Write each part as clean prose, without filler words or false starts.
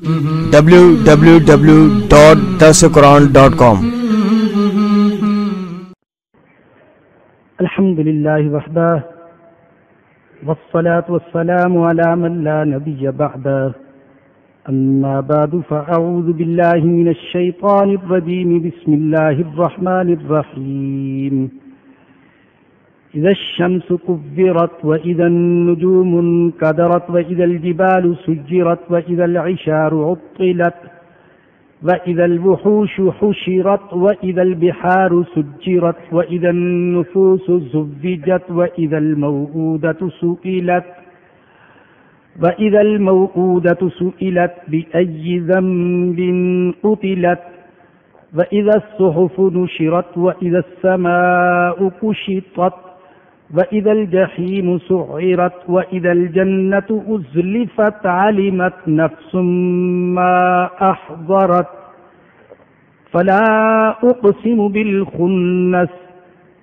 www.darsequran.com. الحمد لله وحده والصلاة والسلام على من لا نبي بعده أما بعد فأعوذ بالله من الشيطان الرجيم بسم الله الرحمن الرحيم إذا الشمس كورت وإذا النجوم انكدرت وإذا الجبال سجرت وإذا العشار عطلت وإذا الوحوش حشرت وإذا البحار سجرت وإذا النفوس زوجت وإذا الموءودة سئلت بأي ذنب قتلت وإذا الصحف نشرت وإذا السماء كشطت وإذا الجحيم سعرت وإذا الجنة أزلفت علمت نفس ما أحضرت فلا أقسم بالخنس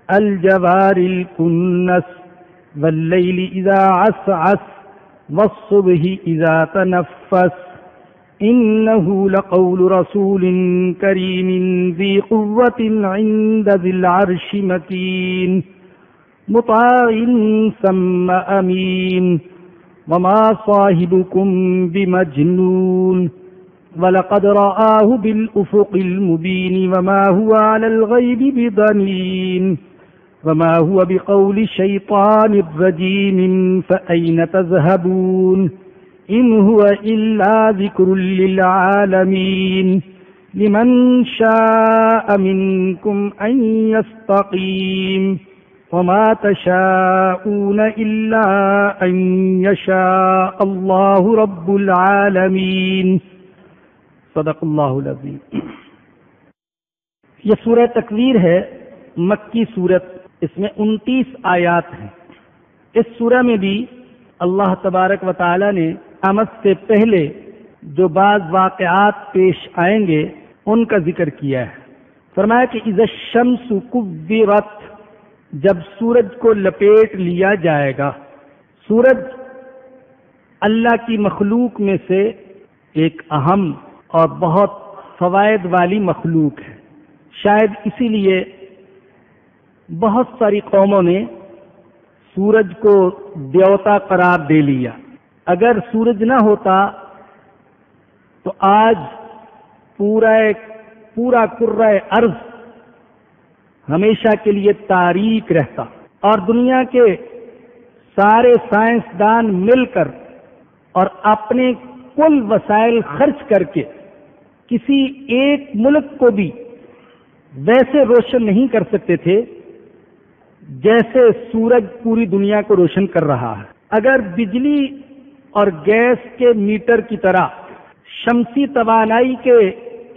الجوار الكنس والليل إذا عسعس والصبح إذا تنفس إنه لقول رسول كريم ذي قوة عند ذي العرش مكين مطاع ثم أمين وما صاحبكم بمجنون ولقد رآه بالأفق المبين وما هو على الغيب بضنين وما هو بقول شيطان رجيم فأين تذهبون إن هو إلا ذكر للعالمين لمن شاء منكم أن يستقيم وما تشاءون إلا أن يشاء الله رب العالمين صدق اللہ العظیم۔ یہ سورہ تکویر ہے، مکی سورت، اس میں 29 آیات ہیں۔ اس سورہ میں بھی اللہ تبارک و تعالی نے قیامت سے پہلے جو بعض واقعات پیش آئیں گے ان کا ذکر کیا ہے۔ فرمایا کہ اذا الشمس کورت، جب سورج کو لپیٹ لیا جائے گا۔ سورج اللہ کی مخلوق میں سے ایک اہم اور بہت فوائد والی مخلوق ہے۔ شاید اسی لیے بہت ساری قوموں نے سورج کو دیوتا قرار دے لیا۔ اگر سورج نہ ہوتا تو آج پورا کرۂ ارض ہمیشہ کے لیے تاریک رہتا، اور دنیا کے سارے سائنسدان مل کر اور اپنے کل وسائل خرچ کر کے کسی ایک ملک کو بھی ویسے روشن نہیں کر سکتے تھے جیسے سورج پوری دنیا کو روشن کر رہا ہے۔ اگر بجلی اور گیس کے میٹر کی طرح شمسی توانائی کے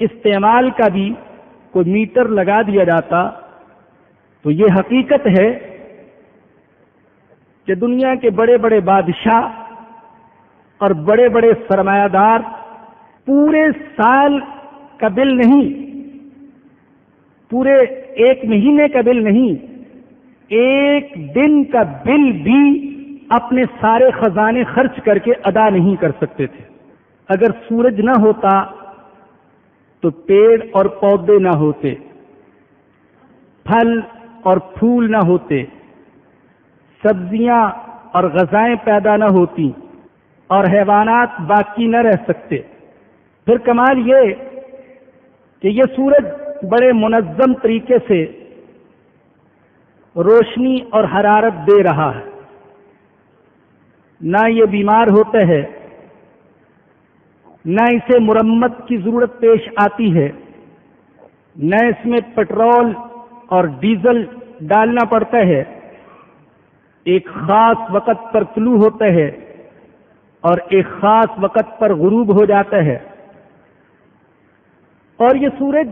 استعمال کا بھی کوئی میٹر لگا دیا جاتا تو یہ حقیقت ہے کہ دنیا کے بڑے بڑے بادشاہ اور بڑے بڑے سرمایہ دار پورے سال کا بل نہیں، پورے ایک مہینے کا بل نہیں، ایک دن کا بل بھی اپنے سارے خزانے خرچ کر کے ادا نہیں کر سکتے تھے۔ اگر سورج نہ ہوتا تو پیڑ اور پودے نہ ہوتے، پھل اور پھول نہ ہوتے، سبزیاں اور غذائیں پیدا نہ ہوتی، اور حیوانات باقی نہ رہ سکتے۔ پھر کمال یہ کہ یہ سورج بڑے منظم طریقے سے روشنی اور حرارت دے رہا ہے، نہ یہ بیمار ہوتا ہے، نہ اسے مرمت کی ضرورت پیش آتی ہے، نہ اس میں پٹرول اور ڈیزل ڈالنا پڑتا ہے۔ ایک خاص وقت پر طلوع ہوتا ہے اور ایک خاص وقت پر غروب ہو جاتا ہے۔ اور یہ سورج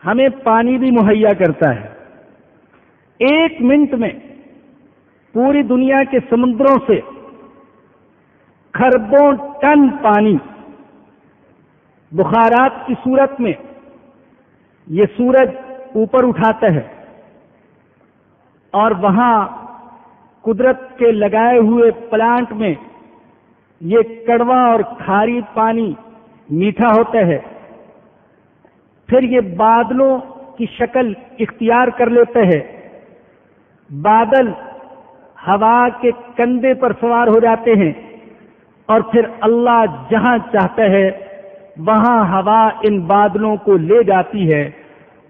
ہمیں پانی بھی مہیا کرتا ہے۔ 1 منٹ میں پوری دنیا کے سمندروں سے خربوں ٹن پانی بخارات کی صورت میں یہ سورج اوپر اٹھاتا ہے اور وہاں قدرت کے لگائے ہوئے پلانٹ میں یہ کڑوا اور کھاری پانی میٹھا ہوتا ہے، پھر یہ بادلوں کی شکل اختیار کر لیتے ہیں، بادل ہوا کے کندھے پر سوار ہو جاتے ہیں، اور پھر اللہ جہاں چاہتا ہے وہاں ہوا ان بادلوں کو لے جاتی ہے،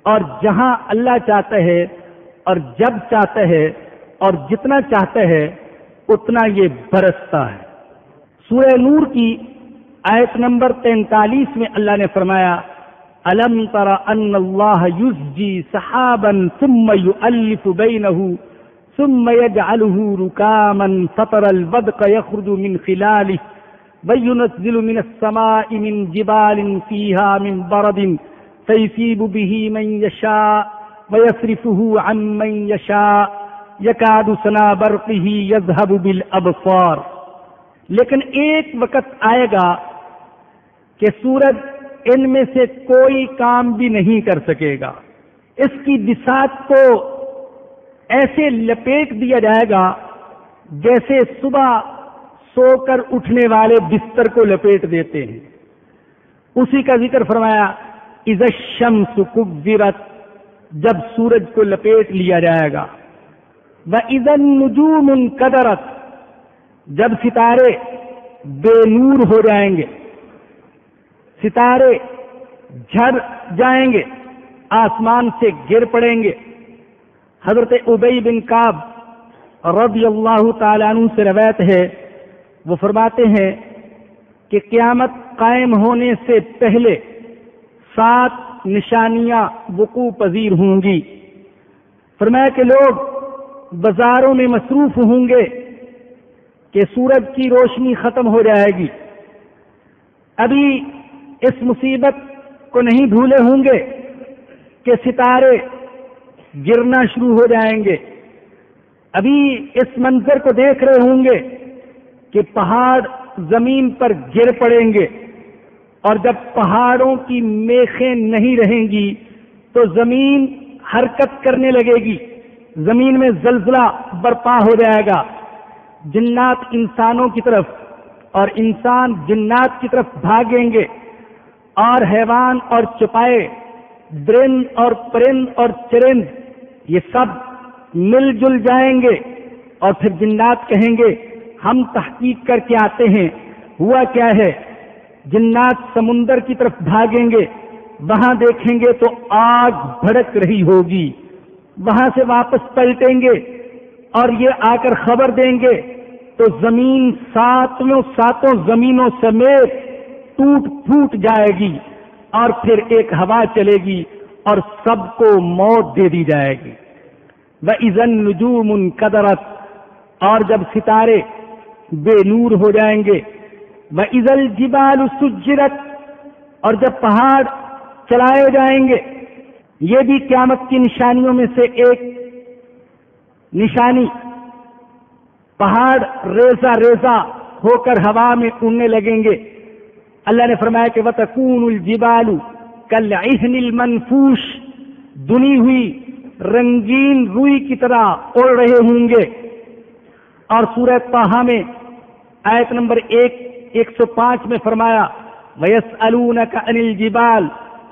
اور جہاں اللہ چاہتا ہے اور جب چاہتا ہے اور جتنا چاہتا ہے اتنا یہ برستا ہے۔ سورہ نور کی آیت نمبر 43 میں اللہ نے فرمایا أَلَمْ تَرَ أَنَّ اللَّهَ يُزْجِي سَحَابًا ثُمَّ يُؤَلِّفُ بَيْنَهُ ثُمَّ يَجْعَلُهُ رُكَامًا فَتَرَى الْوَدْقَ يَخْرُجُ مِنْ خِلَالِهِ وَيُنَزِّلُ مِنَ السَّمَاءِ مِنْ جِبَالٍ فِيهَا مِنْ بَرَدٍ فَيُصِيبُ بِهِ مَنْ يَشَاءُ وَيَصْرِفُهُ عَنْ مَنْ يَشَاءُ يَكَادُ سَنَا بَرْقِهِ يَذْهَبُ بِالْأَبْصَارِ۔ لیکن ایک وقت آئے گا کہ سورج ان میں سے کوئی کام بھی نہیں کر سکے گا، اس کی بساط کو ایسے لپیٹ دیا جائے گا جیسے صبح سو کر اٹھنے والے بستر کو لپیٹ دیتے ہیں۔ اسی کا ذکر فرمایا اذا الشمس کورت، جب سورج کو لپیٹ لیا جائے گا، واذا النجوم انکدرت، جب ستارے بے نور ہو جائیں گے، ستارے جھڑ جائیں گے، آسمان سے گر پڑیں گے۔ حضرت ابی بن کعب رضی اللہ تعالیٰ عنہ سے روایت ہے، وہ فرماتے ہیں کہ قیامت قائم ہونے سے پہلے 7 نشانیاں وقوع پذیر ہوں گی۔ فرمایا کہ لوگ بازاروں میں مصروف ہوں گے کہ سورج کی روشنی ختم ہو جائے گی، ابھی اس مصیبت کو نہیں بھولے ہوں گے کہ ستارے گرنا شروع ہو جائیں گے، ابھی اس منظر کو دیکھ رہے ہوں گے کہ پہاڑ زمین پر گر پڑیں گے، اور جب پہاڑوں کی میخیں نہیں رہیں گی تو زمین حرکت کرنے لگے گی، زمین میں زلزلہ برپا ہو جائے گا، جنات انسانوں کی طرف اور انسان جنات کی طرف بھاگیں گے، اور حیوان اور چپائے، درند اور پرند اور چرند، یہ سب مل جل جائیں گے، اور پھر جنات کہیں گے ہم تحقیق کر کے آتے ہیں ہوا کیا ہے۔ جنات سمندر کی طرف بھاگیں گے، وہاں دیکھیں گے تو آگ بھڑک رہی ہوگی، وہاں سے واپس پلٹیں گے اور یہ آ کر خبر دیں گے تو زمین ساتوں زمینوں سمیت ٹوٹ پھوٹ جائے گی، اور پھر ایک ہوا چلے گی اور سب کو موت دے دی جائے گی۔ وَإِذَا النُّجُومُ انْكَدَرَتْ، اور جب ستارے بے نور ہو جائیں گے۔ وَإِذَا الْجِبَالُ سُجِّرَتْ، اور جب پہاڑ چلائے جائیں گے۔ یہ بھی قیامت کی نشانیوں میں سے ایک نشانی، پہاڑ ریزہ ریزہ ہو کر ہوا میں اڑنے لگیں گے۔ اللہ نے فرمایا کہ وَتَكُونُ الْجِبَالُ كَالْعِهْنِ الْمَنْفُوشِ، دنی ہوئی رنگین روئی کی طرح اڑ رہے ہوں گے۔ اور سورہ طٰہٰ میں آیت نمبر 105 میں فرمایا وَيَسْأَلُونَكَ عَنِ الْجِبَالِ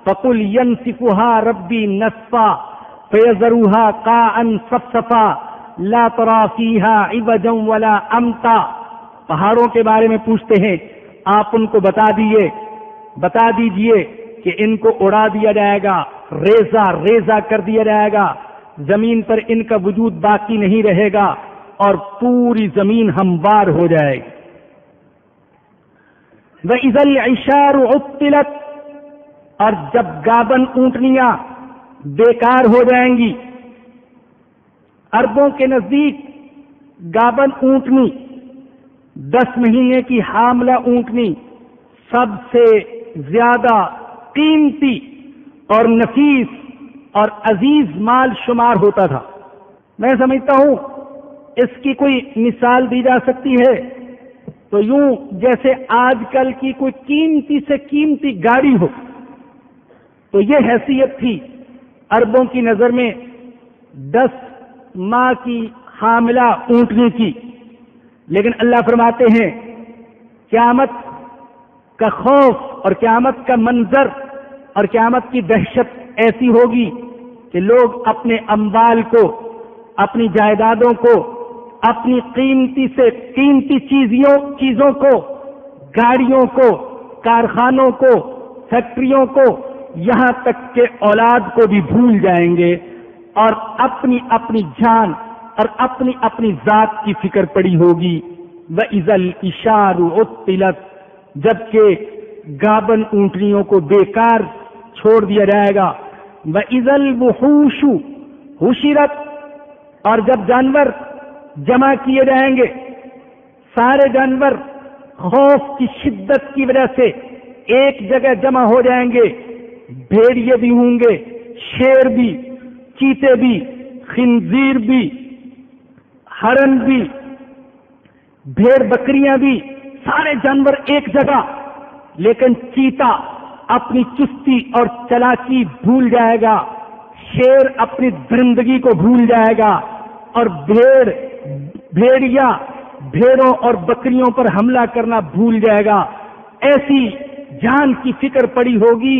فَقُلْ يَنْسِفُهَا رَبِّي نَسْفًا فَيَذَرُهَا قَاعًا صَفْصَفًا لَا تَرَىٰ فِيهَا عِوَجًا وَلَا أَمْتًا۔ پہاڑوں کے بارے میں پوچھتے ہیں، آپ ان کو بتا دیجئے کہ ان کو اڑا دیا جائے گا، ریزہ ریزہ کر دیا جائے گا، زمین پر ان کا وجود باقی نہیں رہے گا اور پوری زمین ہموار ہو جائے گی۔ وَإِذَا الْعِشَارُ عُطِّلَتْ، اور جب گابن اونٹنیاں بیکار ہو جائیں گی۔ عربوں کے نزدیک گابن اونٹنی 10 مہینے کی حاملہ اونٹنی سب سے زیادہ قیمتی اور نفیس اور عزیز مال شمار ہوتا تھا۔ میں سمجھتا ہوں اس کی کوئی مثال دی جا سکتی ہے تو یوں جیسے آج کل کی کوئی قیمتی سے قیمتی گاڑی ہو، تو یہ حیثیت تھی عربوں کی نظر میں 10 ماہ کی حاملہ اونٹنی کی۔ لیکن اللہ فرماتے ہیں قیامت کا خوف اور قیامت کا منظر اور قیامت کی دہشت ایسی ہوگی کہ لوگ اپنے اموال کو، اپنی جائیدادوں کو، اپنی قیمتی سے قیمتی چیزوں کو، گاڑیوں کو، کارخانوں کو، فیکٹریوں کو، یہاں تک کہ اولاد کو بھی بھول جائیں گے اور اپنی اپنی جان اور اپنی اپنی ذات کی فکر پڑی ہوگی۔ وَإِذَا الْإِشَارُ عُطِّلَتْ، جبکہ گابن اونٹنیوں کو بیکار چھوڑ دیا جائے گا۔ وَإِذَا الْوُحُوشُ حُشِرَتْ، اور جب جانور جمع کیے جائیں گے، سارے جانور خوف کی شدت کی وجہ سے ایک جگہ جمع ہو جائیں گے، بھیڑیے بھی ہوں گے، شیر بھی، چیتے بھی، خنزیر بھی، ہرن بھی، بھیڑ بکریاں بھی، سارے جانور ایک جگہ، لیکن چیتا اپنی چستی اور چالاکی بھول جائے گا، شیر اپنی درندگی کو بھول جائے گا، اور بھیڑیا بھیڑوں اور بکریوں پر حملہ کرنا بھول جائے گا۔ ایسی جان کی فکر پڑی ہوگی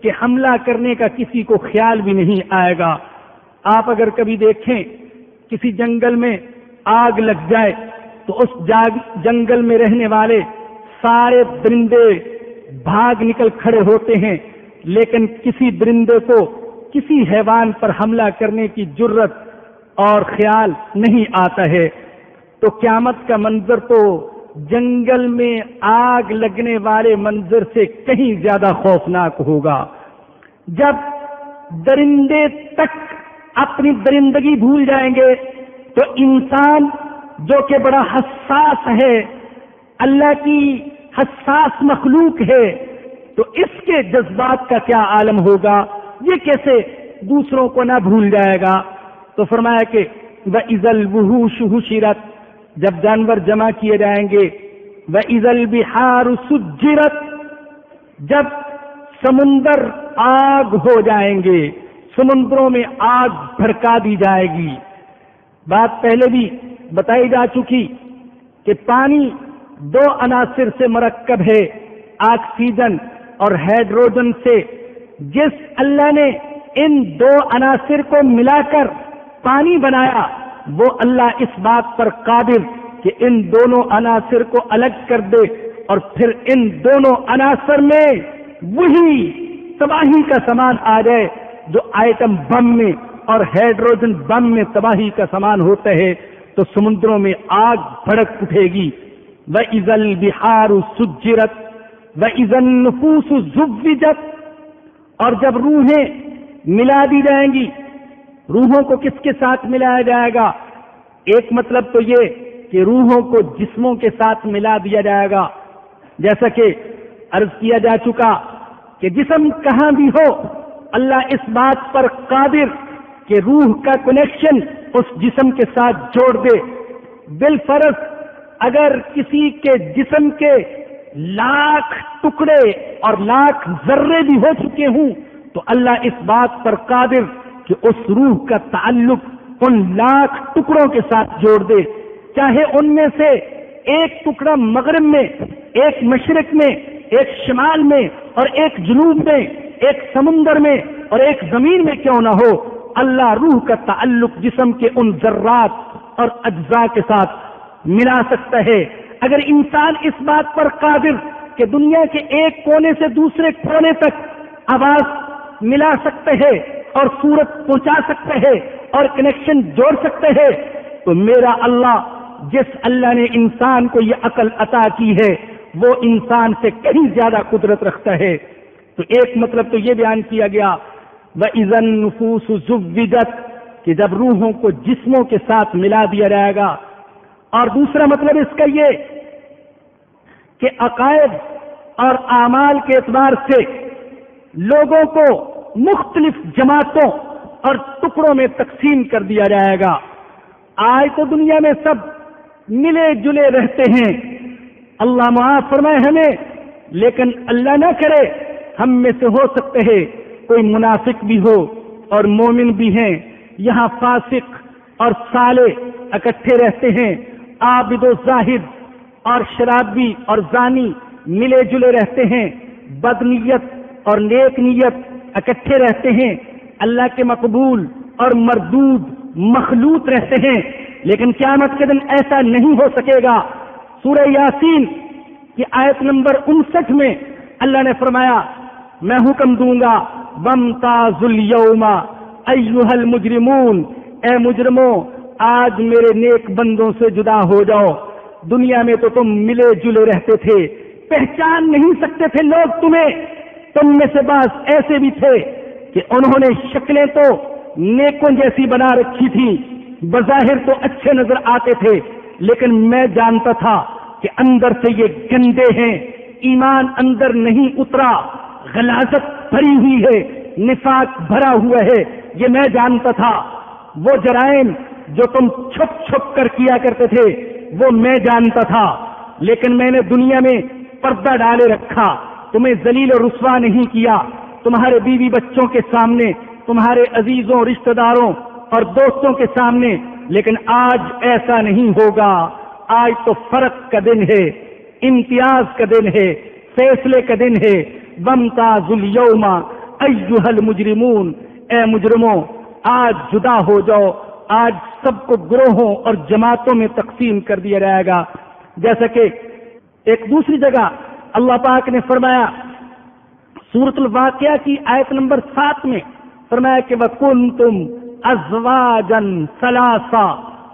کہ حملہ کرنے کا کسی کو خیال بھی نہیں آئے گا۔ آپ اگر کبھی دیکھیں کسی جنگل میں آگ لگ جائے تو اس جنگل میں رہنے والے سارے درندے بھاگ نکل کھڑے ہوتے ہیں، لیکن کسی درندے کو کسی حیوان پر حملہ کرنے کی جرت اور خیال نہیں آتا ہے۔ تو قیامت کا منظر تو جنگل میں آگ لگنے والے منظر سے کہیں زیادہ خوفناک ہوگا۔ جب درندے تک اپنی درندگی بھول جائیں گے تو انسان جو کہ بڑا حساس ہے، اللہ کی حساس مخلوق ہے، تو اس کے جذبات کا کیا عالم ہوگا، یہ کیسے دوسروں کو نہ بھول جائے گا۔ تو فرمایا کہ وَإِذَا الْوُحُوشُ حُشِرَتْ، جب جانور جمع کیے جائیں گے، وَإِذَا الْبِحَارُ سُجِّرَتْ، جب سمندر آگ ہو جائیں گے، سمندروں میں آگ بھڑکا دی جائے گی۔ بات پہلے بھی بتائی جا چکی کہ پانی دو عناصر سے مرکب ہے، آکسیجن اور ہائیڈروجن سے۔ جس اللہ نے ان دو عناصر کو ملا کر پانی بنایا، وہ اللہ اس بات پر قادر کہ ان دونوں عناصر کو الگ کر دے اور پھر ان دونوں عناصر میں وہی تباہی کا سامان آ جائے جو ایٹم بم میں اور ہائیڈروجن بم میں تباہی کا سامان ہوتا ہے، تو سمندروں میں آگ بھڑک اٹھے گی۔ وَإِذَا الْبِحَارُ سُجِّرَتْ وَإِذَا النُّفُوسُ زُوِّجَتْ، اور جب روحیں ملا دی جائیں گی، روحوں کو کس کے ساتھ ملایا جائے گا؟ ایک مطلب تو یہ کہ روحوں کو جسموں کے ساتھ ملا دیا جائے گا، جیسا کہ عرض کیا جا چکا کہ جسم کہاں بھی ہو، اللہ اس بات پر قادر کہ روح کا کنیکشن اس جسم کے ساتھ جوڑ دے۔ بالفرض اگر کسی کے جسم کے لاکھ ٹکڑے اور لاکھ ذرے بھی ہو چکے ہوں تو اللہ اس بات پر قادر کہ اس روح کا تعلق ان لاکھ ٹکڑوں کے ساتھ جوڑ دے، چاہے ان میں سے ایک ٹکڑا مغرب میں، ایک مشرق میں، ایک شمال میں اور ایک جنوب میں، ایک سمندر میں اور ایک زمین میں کیوں نہ ہو، اللہ روح کا تعلق جسم کے ان ذرات اور اجزاء کے ساتھ ملا سکتا ہے۔ اگر انسان اس بات پر قادر کہ دنیا کے ایک کونے سے دوسرے کونے تک آواز ملا سکتے ہے اور صورت پہنچا سکتے ہے اور کنیکشن جوڑ سکتے ہے، تو میرا اللہ، جس اللہ نے انسان کو یہ عقل عطا کی ہے، وہ انسان سے کہیں زیادہ قدرت رکھتا ہے۔ تو ایک مطلب تو یہ بیان کیا گیا وَإِذَا النُّفُوسُ زُوِّجَتْ، کہ جب روحوں کو جسموں کے ساتھ ملا دیا جائے گا، اور دوسرا مطلب اس کا یہ کہ عقائد اور اعمال کے اعتبار سے لوگوں کو مختلف جماعتوں اور ٹکڑوں میں تقسیم کر دیا جائے گا۔ آج تو دنیا میں سب ملے جلے رہتے ہیں، اللہ معاف فرمائے ہمیں، لیکن اللہ نہ کرے ہم میں سے ہو سکتے ہیں کوئی منافق بھی ہو اور مومن بھی ہیں، یہاں فاسق اور صالح اکٹھے رہتے ہیں، عابد و زاہد اور شرابی اور زانی ملے جلے رہتے ہیں، بدنیت اور نیک نیت اکٹھے رہتے ہیں، اللہ کے مقبول اور مردود مخلوط رہتے ہیں، لیکن قیامت کے دن ایسا نہیں ہو سکے گا۔ سورہ یاسین کی آیت نمبر 59 میں اللہ نے فرمایا میں حکم دوں گا وَامْتَازُوا الْيَوْمَ أَيُّهَا الْمُجْرِمُونَ، اے مجرموں آج میرے نیک بندوں سے جدا ہو جاؤ۔ دنیا میں تو تم ملے جلے رہتے تھے، پہچان نہیں سکتے تھے لوگ تمہیں، تم میں سے بعض ایسے بھی تھے کہ انہوں نے شکلیں تو نیکوں جیسی بنا رکھی تھی، بظاہر تو اچھے نظر آتے تھے، لیکن میں جانتا تھا کہ اندر سے یہ گندے ہیں، ایمان اندر نہیں اترا، غلاظت بھری ہوئی ہے، نفاق بھرا ہوا ہے، یہ میں جانتا تھا۔ وہ جرائم جو تم چھپ چھپ کر کیا کرتے تھے وہ میں جانتا تھا، لیکن میں نے دنیا میں پردہ ڈالے رکھا، تمہیں ذلیل و رسوا نہیں کیا، تمہارے بیوی بچوں کے سامنے، تمہارے عزیزوں رشتہ داروں اور دوستوں کے سامنے، لیکن آج ایسا نہیں ہوگا۔ آج تو فرق کا دن ہے، امتیاز کا دن ہے، فیصلے کا دن ہے۔ وَامْتَازُوا الْيَوْمَ أَيُّهَا الْمُجْرِمُونَ، اے مجرموں آج جدا ہو جاؤ، آج سب کو گروہوں اور جماعتوں میں تقسیم کر دیا جائے گا۔ جیسا کہ ایک دوسری جگہ اللہ پاک نے فرمایا سورۃ الواقعہ کی آیت نمبر 7 میں فرمایا کہ وَكُنْتُمْ أَزْوَاجًا ثَلَاثًا،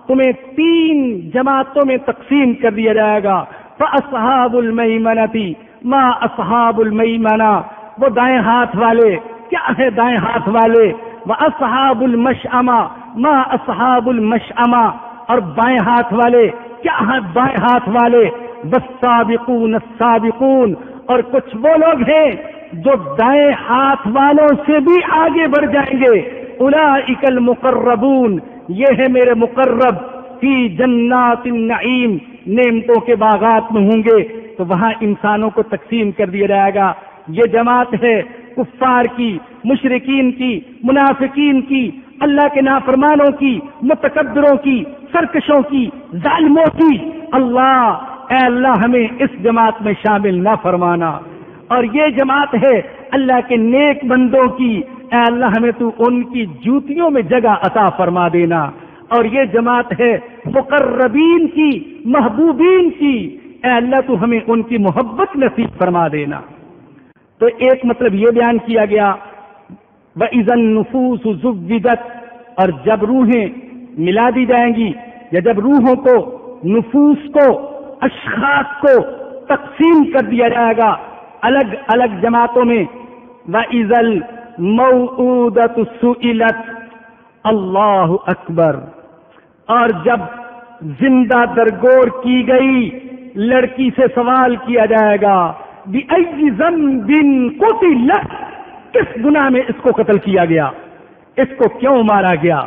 تمہیں 3 جماعتوں میں تقسیم کر دیا جائے گا۔ فَأَصْحَابُ الْمَيْمَنَةِ مَا أَصْحَابُ الْمَيْمَنَةِ، وہ دائیں ہاتھ والے کیا ہے دائیں ہاتھ والے، وَأَصْحَابُ الْمَشْأَمَةِ مَا أَصْحَابُ الْمَشْأَمَةِ، اور بائیں ہاتھ والے کیا ہے بائیں ہاتھ والے، وَالسَّابِقُونَ السَّابِقُونَ، اور کچھ وہ لوگ ہیں جو دائیں ہاتھ والوں سے بھی آگے بڑھ جائیں گے۔ اولئک المقربون، یہ ہے میرے مقرب، فی جنات النعیم، نعمتوں کے باغات میں ہوں گے۔ تو وہاں انسانوں کو تقسیم کر دیا جائے گا۔ یہ جماعت ہے کفار کی، مشرکین کی، منافقین کی، اللہ کے نافرمانوں کی، متکبروں کی، سرکشوں کی، ظالموں کی۔ اے اللہ ہمیں اس جماعت میں شامل نہ فرمانا۔ اور یہ جماعت ہے اللہ کے نیک بندوں کی، اے اللہ ہمیں تو ان کی جوتیوں میں جگہ عطا فرما دینا۔ اور یہ جماعت ہے مقربین کی، محبوبین کی، اے اللہ تو ہمیں ان کی محبت نصیب فرما دینا۔ تو ایک مطلب یہ بیان کیا گیا وَإِذَا النُّفُوسُ زُوِّجَتْ، اور جب روحیں ملا دی جائیں گی، یا جب روحوں کو، نفوس کو، اشخاص کو تقسیم کر دیا جائے گا الگ الگ جماعتوں میں۔ وَإِذَا الْمَوْءُودَةُ سُئِلَتْ، اللہ اکبر، اور جب زندہ درگور کی گئی لڑکی سے سوال کیا جائے گا بِأَيِّ ذَنبٍ قُتِلَتْ، کس گناہ میں اس کو قتل کیا گیا، اس کو کیوں مارا گیا۔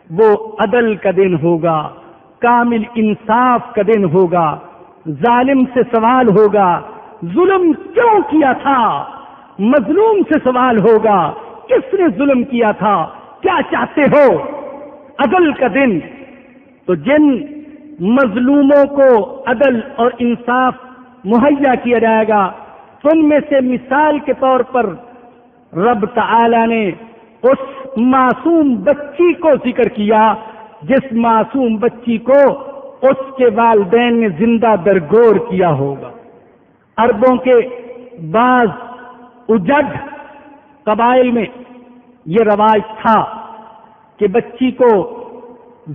وہ عدل کا دن ہوگا، کامل انصاف کا دن ہوگا، ظالم سے سوال ہوگا ظلم کیوں کیا تھا، مظلوم سے سوال ہوگا کس نے ظلم کیا تھا، کیا چاہتے ہو، عدل کا دن۔ تو جن مظلوموں کو عدل اور انصاف مہیا کیا جائے گا، ان میں سے مثال کے طور پر رب تعالی نے اس معصوم بچی کو ذکر کیا جس معصوم بچی کو اس کے والدین نے زندہ درگور کیا ہوگا۔ عربوں کے بعض اجڑ قبائل میں یہ رواج تھا کہ بچی کو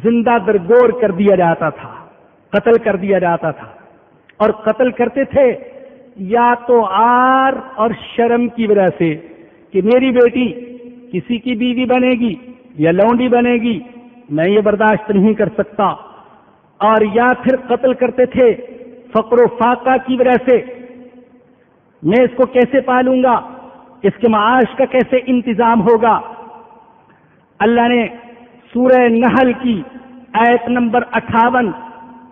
زندہ درگور کر دیا جاتا تھا، قتل کر دیا جاتا تھا، اور قتل کرتے تھے یا تو عار اور شرم کی وجہ سے کہ میری بیٹی کسی کی بیوی بنے گی یا لونڈی بنے گی، میں یہ برداشت نہیں کر سکتا، اور یا پھر قتل کرتے تھے فقر و فاقہ کی وجہ سے، میں اس کو کیسے پالوں گا، اس کے معاش کا کیسے انتظام ہوگا۔ اللہ نے سورہ نحل کی آیت نمبر 58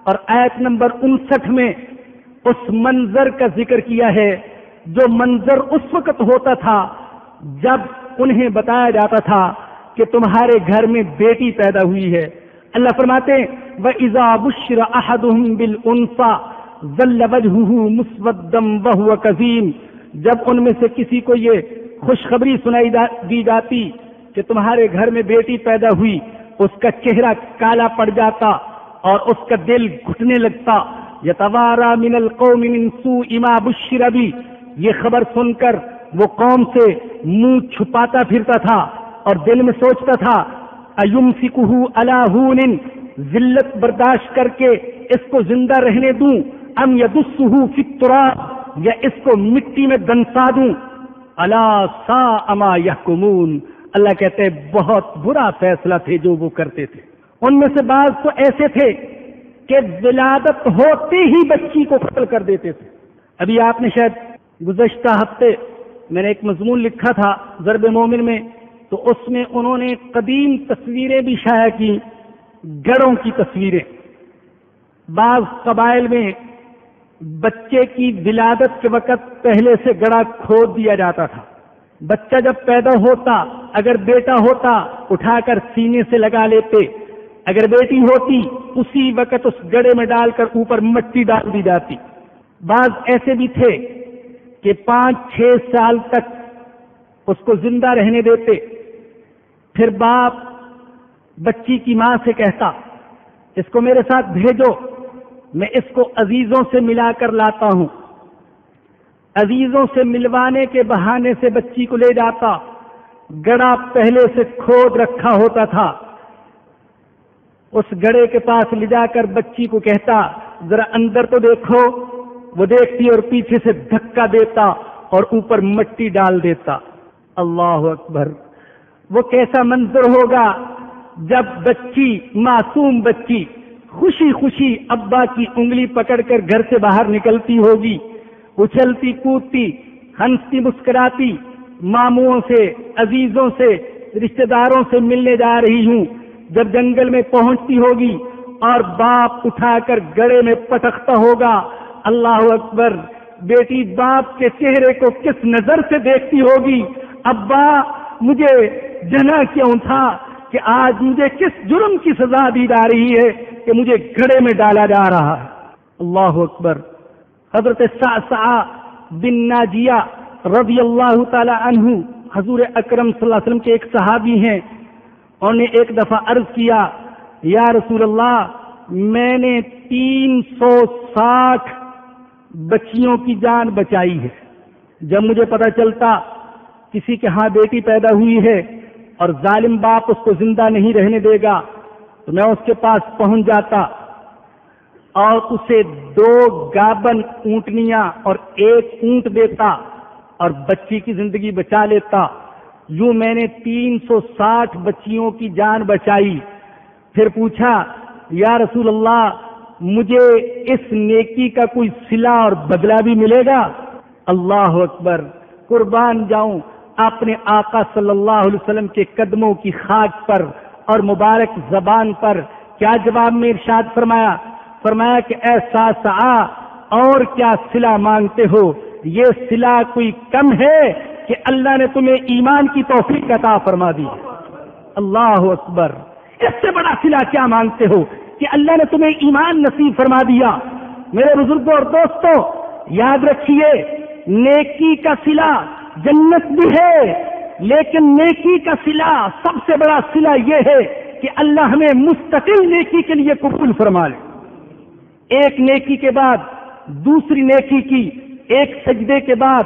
اور آیت نمبر 59 میں اس منظر کا ذکر کیا ہے جو منظر اس وقت ہوتا تھا جب انہیں بتایا جاتا تھا کہ تمہارے گھر میں بیٹی پیدا ہوئی ہے۔ اللہ فرماتے ہیں وَإِذَا بُشِّرَ أَحَدُهُم بِالْأُنثَىٰ ظل وجهه مسودا وهو کظیم، جب ان میں سے کسی کو یہ خوشخبری سنائی دی جاتی کہ تمہارے گھر میں بیٹی پیدا ہوئی، اس کا چہرہ کالا پڑ جاتا اور اس کا دل گھٹنے لگتا. یتوارا من القوم من سوء ما بشر بہ، یہ خبر سن کر وہ قوم سے منہ چھپاتا پھرتا تھا اور دل میں سوچتا تھا ایمسکہ علی ہون، ذلت برداشت کر کے اس کو زندہ رہنے دوں، ام یدسہ فی التراب، یا اس کو مٹی میں دنسا دوں. الا ساء ما یحکمون، اللہ کہتے ہیں بہت برا فیصلہ تھے جو وہ کرتے تھے. ان میں سے بعض تو ایسے تھے کہ ولادت ہوتے ہی بچی کو قتل کر دیتے تھے. ابھی آپ نے شاید گزشتہ ہفتے میں نے ایک مضمون لکھا تھا ضرب مومن میں، تو اس میں انہوں نے قدیم تصویریں بھی شائع کی، گڑوں کی تصویریں. بعض قبائل میں بچے کی ولادت کے وقت پہلے سے گڑا کھود دیا جاتا تھا. بچہ جب پیدا ہوتا، اگر بیٹا ہوتا اٹھا کر سینے سے لگا لیتے، اگر بیٹی ہوتی اسی وقت اس گڑے میں ڈال کر اوپر مٹی ڈال دی جاتی. بعض ایسے بھی تھے کہ 5-6 سال تک اس کو زندہ رہنے دیتے، پھر باپ بچی کی ماں سے کہتا اس کو میرے ساتھ بھیجو، میں اس کو عزیزوں سے ملا کر لاتا ہوں. عزیزوں سے ملوانے کے بہانے سے بچی کو لے جاتا، گڑا پہلے سے کھود رکھا ہوتا تھا، اس گڑے کے پاس لے جا کر بچی کو کہتا ذرا اندر تو دیکھو. وہ دیکھتی اور پیچھے سے دھکا دیتا اور اوپر مٹی ڈال دیتا. اللہ اکبر! وہ کیسا منظر ہوگا جب بچی، معصوم بچی خوشی خوشی ابا کی انگلی پکڑ کر گھر سے باہر نکلتی ہوگی، اچھلتی کودتی، ہنستی مسکراتی، ماموں سے، عزیزوں سے، رشتہ داروں سے ملنے جا رہی ہوں. جب جنگل میں پہنچتی ہوگی اور باپ اٹھا کر گڑے میں پٹکتا ہوگا، اللہ اکبر! بیٹی باپ کے چہرے کو کس نظر سے دیکھتی ہوگی، ابا مجھے جنا کیوں تھا کہ آج مجھے کس جرم کی سزا دی جا رہی ہے کہ مجھے گھڑے میں ڈالا جا رہا ہے. اللہ اکبر! حضرت صعصع بن ناجیہ رضی اللہ تعالی عنہ حضور اکرم صلی اللہ علیہ وسلم کے ایک صحابی ہیں. انہوں نے ایک دفعہ عرض کیا یا رسول اللہ میں نے 360 بچیوں کی جان بچائی ہے. جب مجھے پتہ چلتا کسی کے ہاں بیٹی پیدا ہوئی ہے اور ظالم باپ اس کو زندہ نہیں رہنے دے گا تو میں اس کے پاس پہنچ جاتا اور اسے 2 گابن اونٹنیاں اور 1 اونٹ دیتا اور بچی کی زندگی بچا لیتا. یوں میں نے 360 بچیوں کی جان بچائی. پھر پوچھا یا رسول اللہ مجھے اس نیکی کا کوئی صلہ اور بدلہ بھی ملے گا؟ اللہ اکبر! قربان جاؤں اپنے آقا صلی اللہ علیہ وسلم کے قدموں کی خاک پر اور مبارک زبان پر کیا جواب میں ارشاد فرمایا کہ اے صعصع اور کیا صلہ مانگتے ہو؟ یہ صلہ کوئی کم ہے کہ اللہ نے تمہیں ایمان کی توفیق عطا فرما دی. اللہ اکبر! اس سے بڑا صلہ کیا مانگتے ہو کہ اللہ نے تمہیں ایمان نصیب فرما دیا. میرے بزرگوں اور دوستوں یاد رکھیے، نیکی کا صلہ جنت بھی ہے، لیکن نیکی کا صلہ سب سے بڑا صلہ یہ ہے کہ اللہ ہمیں مستقل نیکی کے لیے قبول فرما لے. ایک نیکی کے بعد دوسری نیکی کی، ایک سجدے کے بعد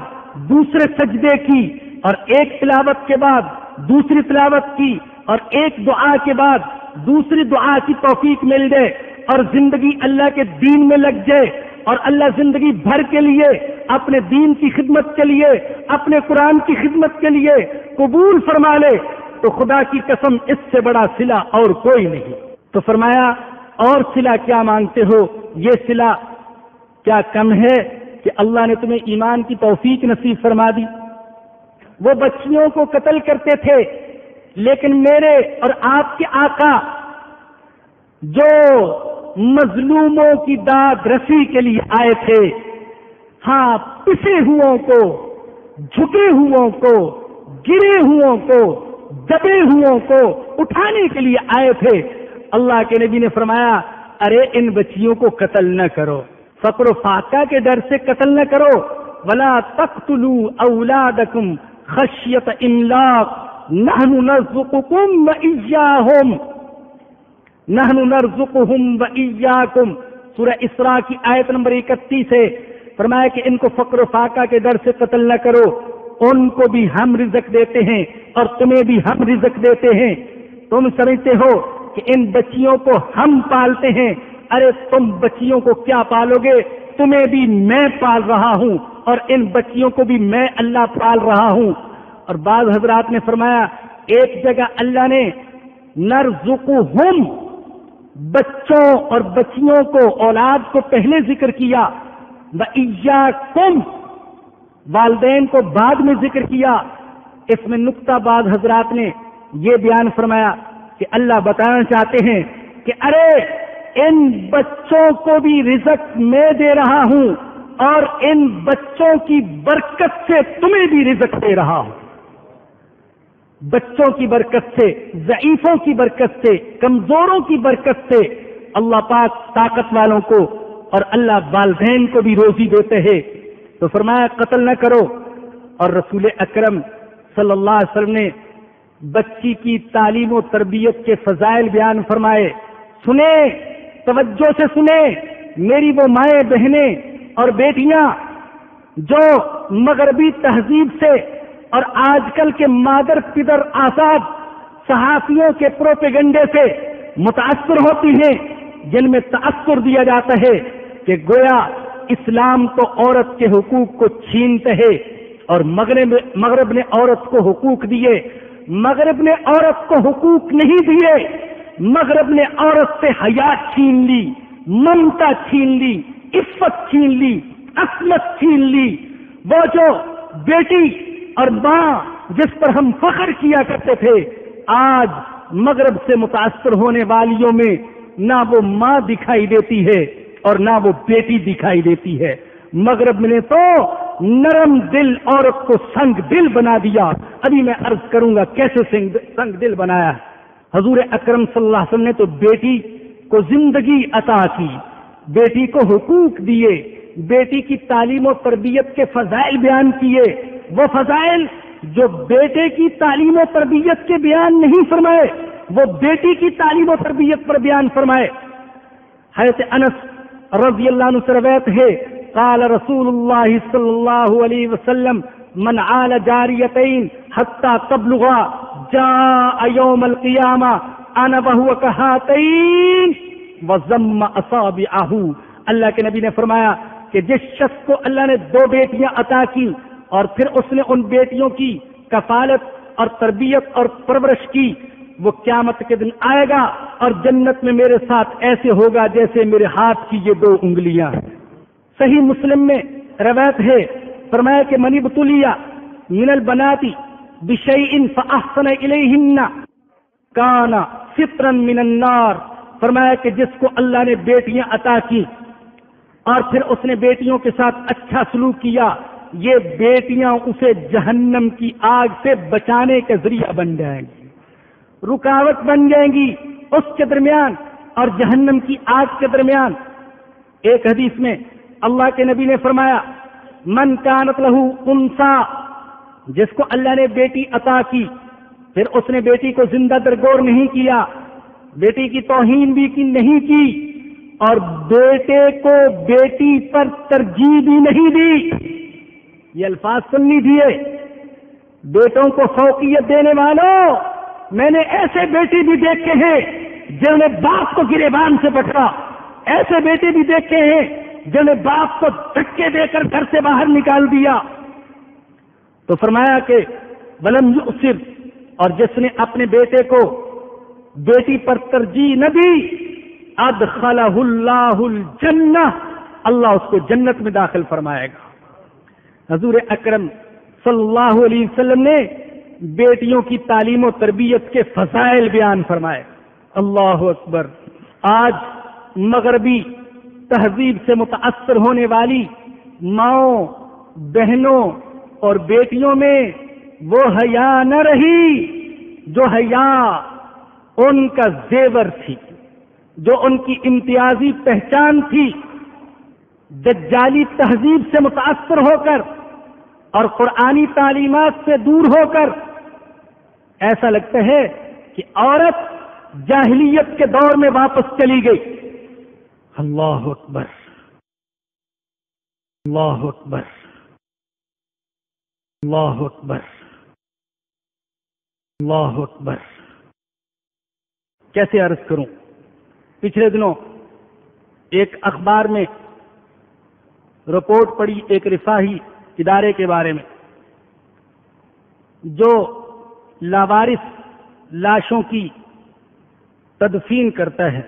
دوسرے سجدے کی، اور ایک تلاوت کے بعد دوسری تلاوت کی، اور ایک دعا کے بعد دوسری دعا کی توفیق مل جائے اور زندگی اللہ کے دین میں لگ جائے اور اللہ زندگی بھر کے لیے اپنے دین کی خدمت کے لیے، اپنے قرآن کی خدمت کے لیے قبول فرما لے تو خدا کی قسم اس سے بڑا صلہ اور کوئی نہیں. تو فرمایا اور صلہ کیا مانگتے ہو؟ یہ صلہ کیا کم ہے کہ اللہ نے تمہیں ایمان کی توفیق نصیب فرما دی. وہ بچیوں کو قتل کرتے تھے، لیکن میرے اور آپ کے آقا جو مظلوموں کی داد رسی کے لیے آئے تھے، ہاں پسے ہوئوں کو، جھکے ہوئوں کو، گرے ہوئوں کو، دبے ہوئوں کو اٹھانے کے لیے آئے تھے. اللہ کے نبی نے فرمایا ارے ان بچیوں کو قتل نہ کرو، فقر و فاقہ کے ڈر سے قتل نہ کرو. ولا تقتلوا اولادکم خشیۃ املاق نحن نرزقکم وإیاہم نحن نرزقہم وإیاکم. سورہ اسراء کی آیت نمبر 31 ہے. فرمایا کہ ان کو فقر و فاقہ کے ڈر سے قتل نہ کرو، ان کو بھی ہم رزق دیتے ہیں اور تمہیں بھی ہم رزق دیتے ہیں. تم سمجھتے ہو کہ ان بچیوں کو ہم پالتے ہیں، ارے تم بچیوں کو کیا پالو گے؟ تمہیں بھی میں پال رہا ہوں اور ان بچیوں کو بھی میں اللہ پال رہا ہوں. اور بعض حضرات نے فرمایا ایک جگہ اللہ نے نرزقہم بچوں اور بچیوں کو، اولاد کو پہلے ذکر کیا، وإیاکم والدین کو بعد میں ذکر کیا. اس میں نقطہ بعض حضرات نے یہ بیان فرمایا کہ اللہ بتانا چاہتے ہیں کہ ارے ان بچوں کو بھی رزق میں دے رہا ہوں اور ان بچوں کی برکت سے تمہیں بھی رزق دے رہا ہوں. بچوں کی برکت سے، ضعیفوں کی برکت سے، کمزوروں کی برکت سے اللہ پاک طاقت والوں کو اور اللہ والدین کو بھی روزی دیتے ہیں. تو فرمایا قتل نہ کرو. اور رسول اکرم صلی اللہ علیہ وسلم نے بچی کی تعلیم و تربیت کے فضائل بیان فرمائے. سنیں، توجہ سے سنیں میری وہ مائیں بہنیں اور بیٹیاں جو مغربی تہذیب سے اور آج کل کے مادر پدر آزاد صحافیوں کے پروپیگنڈے سے متاثر ہوتی ہیں، جن میں تاثر دیا جاتا ہے کہ گویا اسلام تو عورت کے حقوق کو چھینتے ہے اور مغرب نے عورت کو حقوق دیے. مغرب نے عورت کو حقوق نہیں دیے، مغرب نے عورت سے حیا چھین لی، ممتا چھین لی، عفت چھین لی، عصمت چھین لی. وہ جو بیٹی اور ماں جس پر ہم فخر کیا کرتے تھے، آج مغرب سے متاثر ہونے والیوں میں نہ وہ ماں دکھائی دیتی ہے اور نہ وہ بیٹی دکھائی دیتی ہے. مغرب نے تو نرم دل عورت کو سنگ دل بنا دیا. ابھی میں عرض کروں گا کیسے سنگ دل بنایا. حضور اکرم صلی اللہ علیہ وسلم نے تو بیٹی کو زندگی عطا کی، بیٹی کو حقوق دیے، بیٹی کی تعلیم و تربیت کے فضائل بیان کیے. وہ فضائل جو بیٹے کی تعلیم و تربیت کے بیان نہیں فرمائے، وہ بیٹی کی تعلیم و تربیت پر بیان فرمائے. حضرت انس رضی اللہ عنہ سے روایت ہے، قال رسول اللہ صلی اللہ علیہ وسلم من عال جاریتین حتی تبلغا جاء یوم القیامہ انا وہو کہاتین وضم اصابعہ. اللہ کے نبی نے فرمایا کہ جس شخص کو اللہ نے 2 بیٹیاں عطا کی اور پھر اس نے ان بیٹیوں کی کفالت اور تربیت اور پرورش کی، وہ قیامت کے دن آئے گا اور جنت میں میرے ساتھ ایسے ہوگا جیسے میرے ہاتھ کی یہ 2 انگلیاں ہیں. صحیح مسلم میں روایت ہے، فرمایا کہ من ابتلی من البنات بشیء فاحسن الیہن کان سترا من النار. فرمایا کہ جس کو اللہ نے بیٹیاں عطا کی اور پھر اس نے بیٹیوں کے ساتھ اچھا سلوک کیا، یہ بیٹیاں اسے جہنم کی آگ سے بچانے کا ذریعہ بن جائیں گی، رکاوٹ بن جائیں گی اس کے درمیان اور جہنم کی آگ کے درمیان. ایک حدیث میں اللہ کے نبی نے فرمایا من کانت لہو انسا، جس کو اللہ نے بیٹی عطا کی پھر اس نے بیٹی کو زندہ درگور نہیں کیا، بیٹی کی توہین بھی کی نہیں کی اور بیٹے کو بیٹی پر ترجیح بھی نہیں دی. یہ الفاظ سن لیجیے، بیٹوں کو فوقیت دینے والوں، میں نے ایسے بیٹے بھی دیکھے ہیں جنہوں نے باپ کو گریبان سے پکڑا، ایسے بیٹے بھی دیکھے ہیں جنہوں نے باپ کو دھکے دے کر گھر سے باہر نکال دیا. تو فرمایا کہ ولم یؤثر، اور جس نے اپنے بیٹے کو بیٹی پر ترجیح نہ دی ادخلہ اللہ الجنہ، اللہ اس کو جنت میں داخل فرمائے گا. حضور اکرم صلی اللہ علیہ وسلم نے بیٹیوں کی تعلیم و تربیت کے فضائل بیان فرمائے. اللہ اکبر. آج مغربی تہذیب سے متاثر ہونے والی ماؤں، بہنوں اور بیٹیوں میں وہ حیا نہ رہی جو حیا ان کا زیور تھی، جو ان کی امتیازی پہچان تھی. دجالی تہذیب سے متاثر ہو کر اور قرآنی تعلیمات سے دور ہو کر ایسا لگتا ہے کہ عورت جاہلیت کے دور میں واپس چلی گئی۔ اللہ اکبر، اللہ اکبر، اللہ اکبر، اللہ اکبر۔ کیسے عرض کروں؟ پچھلے دنوں ایک اخبار میں رپورٹ پڑی ایک رفاہی ادارے کے بارے میں جو لاوارث لاشوں کی تدفین کرتا ہے۔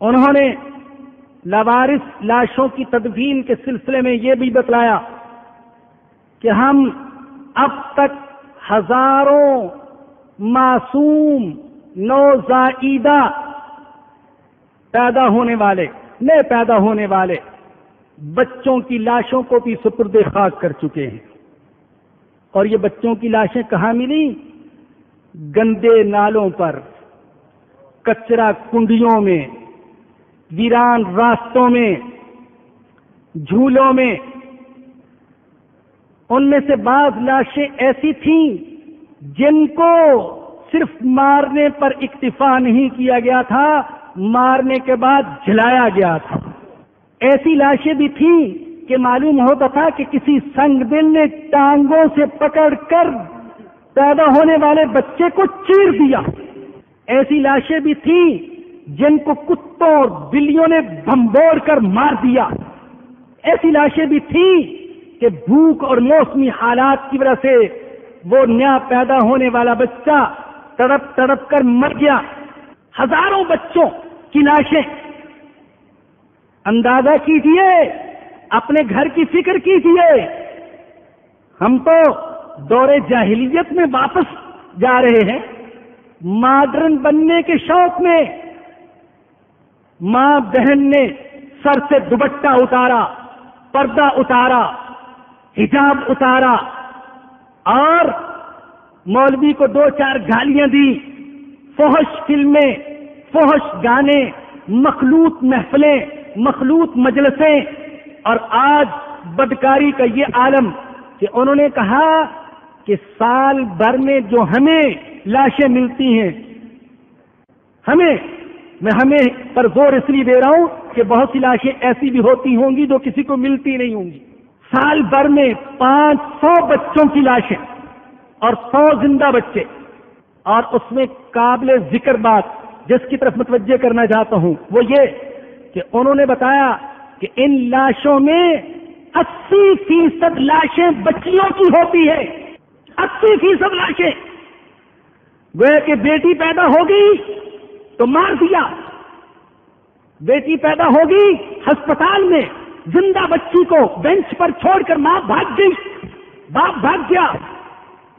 انہوں نے لاوارث لاشوں کی تدفین کے سلسلے میں یہ بھی بتلایا کہ ہم اب تک ہزاروں معصوم نوزائیدہ پیدا ہونے والے، نئے پیدا ہونے والے بچوں کی لاشوں کو بھی سپرد خاک کر چکے ہیں۔ اور یہ بچوں کی لاشیں کہاں ملی؟ گندے نالوں پر، کچرا کنڈیوں میں، ویران راستوں میں، جھولوں میں۔ ان میں سے بعض لاشیں ایسی تھیں جن کو صرف مارنے پر اکتفا نہیں کیا گیا تھا، مارنے کے بعد جلایا گیا تھا۔ ایسی لاشیں بھی تھیں کہ معلوم ہوتا تھا کہ کسی سنگ دل نے ٹانگوں سے پکڑ کر پیدا ہونے والے بچے کو چیر دیا۔ ایسی لاشیں بھی تھیں جن کو کتوں اور بلیوں نے بھمبوڑ کر مار دیا۔ ایسی لاشیں بھی تھیں کہ بھوک اور موسمی حالات کی وجہ سے وہ نیا پیدا ہونے والا بچہ تڑپ تڑپ کر مر گیا۔ ہزاروں بچوں کی لاشیں۔ اندازہ کیجیے، اپنے گھر کی فکر کیجیے۔ ہم تو دور جاہلیت میں واپس جا رہے ہیں، ماڈرن بننے کے شوق میں۔ ماں بہن نے سر سے دوپٹہ اتارا، پردہ اتارا، حجاب اتارا، اور مولوی کو دو چار گالیاں دی، فحش فلمیں، فحش گانے، مخلوط محفلیں، مخلوط مجلسیں، اور آج بدکاری کا یہ عالم کہ انہوں نے کہا کہ سال بھر میں جو ہمیں لاشیں ملتی ہیں، میں ہمیں پر زور اس لیے دے رہا ہوں کہ بہت سی لاشیں ایسی بھی ہوتی ہوں گی جو کسی کو ملتی نہیں ہوں گی۔ سال بھر میں 500 بچوں کی لاشیں اور 100 زندہ بچے۔ اور اس میں قابل ذکر بات جس کی طرف متوجہ کرنا چاہتا ہوں وہ یہ کہ انہوں نے بتایا کہ ان لاشوں میں 80% لاشیں بچیوں کی ہوتی ہے۔ 80% لاشیں۔ گویا کہ بیٹی پیدا ہوگی تو مار دیا، بیٹی پیدا ہوگی ہسپتال میں، زندہ بچی کو بینچ پر چھوڑ کر ماں بھاگ گئی، باپ بھاگ گیا،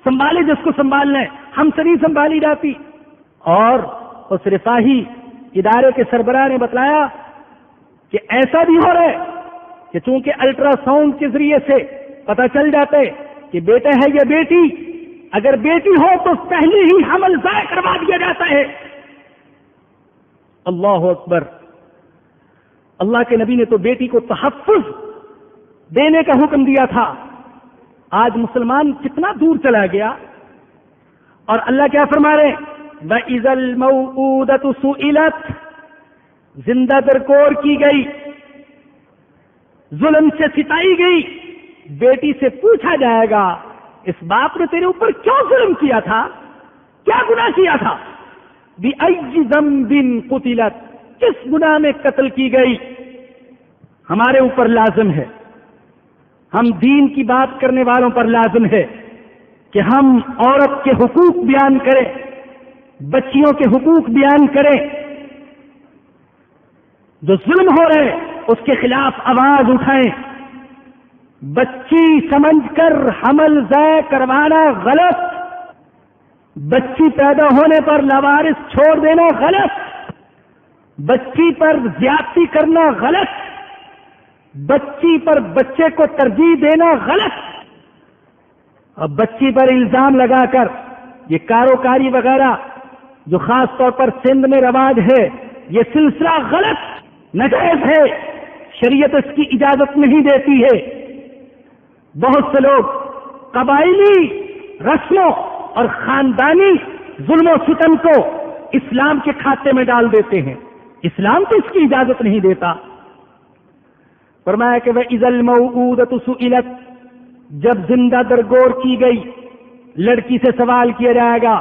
سنبھالے جس کو سنبھالنا ہے، ہم سے نہیں سنبھالی جاتی۔ اور اس رفاہی ادارے کے سربراہ نے بتلایا کہ ایسا بھی ہو رہا ہے کہ چونکہ الٹرا ساؤنڈ کے ذریعے سے پتہ چل جاتا ہے کہ بیٹا ہے یا بیٹی، اگر بیٹی ہو تو پہلے ہی حمل ضائع کروا دیا جاتا ہے۔ اللہ اکبر۔ اللہ کے نبی نے تو بیٹی کو تحفظ دینے کا حکم دیا تھا۔ آج مسلمان کتنا دور چلا گیا، اور اللہ کیا فرما رہے ہیں؟ وَإِذَا الْمَوْءُودَةُ سُئِلَتْ، زندہ درکور کی گئی، ظلم سے ستائی گئی، بیٹی سے پوچھا جائے گا اس باپ نے تیرے اوپر کیوں ظلم کیا تھا، کیا گناہ کیا تھا؟ بِأَيِّ ذَنبٍ قُتِلَتْ، کس گناہ میں قتل کی گئی؟ ہمارے اوپر لازم ہے، ہم دین کی بات کرنے والوں پر لازم ہے کہ ہم عورت کے حقوق بیان کریں، بچیوں کے حقوق بیان کریں، جو ظلم ہو رہے اس کے خلاف آواز اٹھائیں۔ بچی سمجھ کر حمل ضائع کروانا غلط، بچی پیدا ہونے پر لاوارث چھوڑ دینا غلط، بچی پر زیادتی کرنا غلط، بچی پر بچے کو ترجیح دینا غلط، اور بچی پر الزام لگا کر یہ کاروکاری وغیرہ جو خاص طور پر سندھ میں رواج ہے، یہ سلسلہ غلط، ناجائز ہے۔ شریعت اس کی اجازت نہیں دیتی ہے. بہت سے لوگ قبائلی رسموں اور خاندانی ظلم و ستم کو اسلام کے کھاتے میں ڈال دیتے ہیں. اسلام تو اس کی اجازت نہیں دیتا. فرمایا کہ وَإِذَا الْمَوْءُودَةُ سُئِلَتْ، جب زندہ درگور کی گئی لڑکی سے سوال کیا جائے گا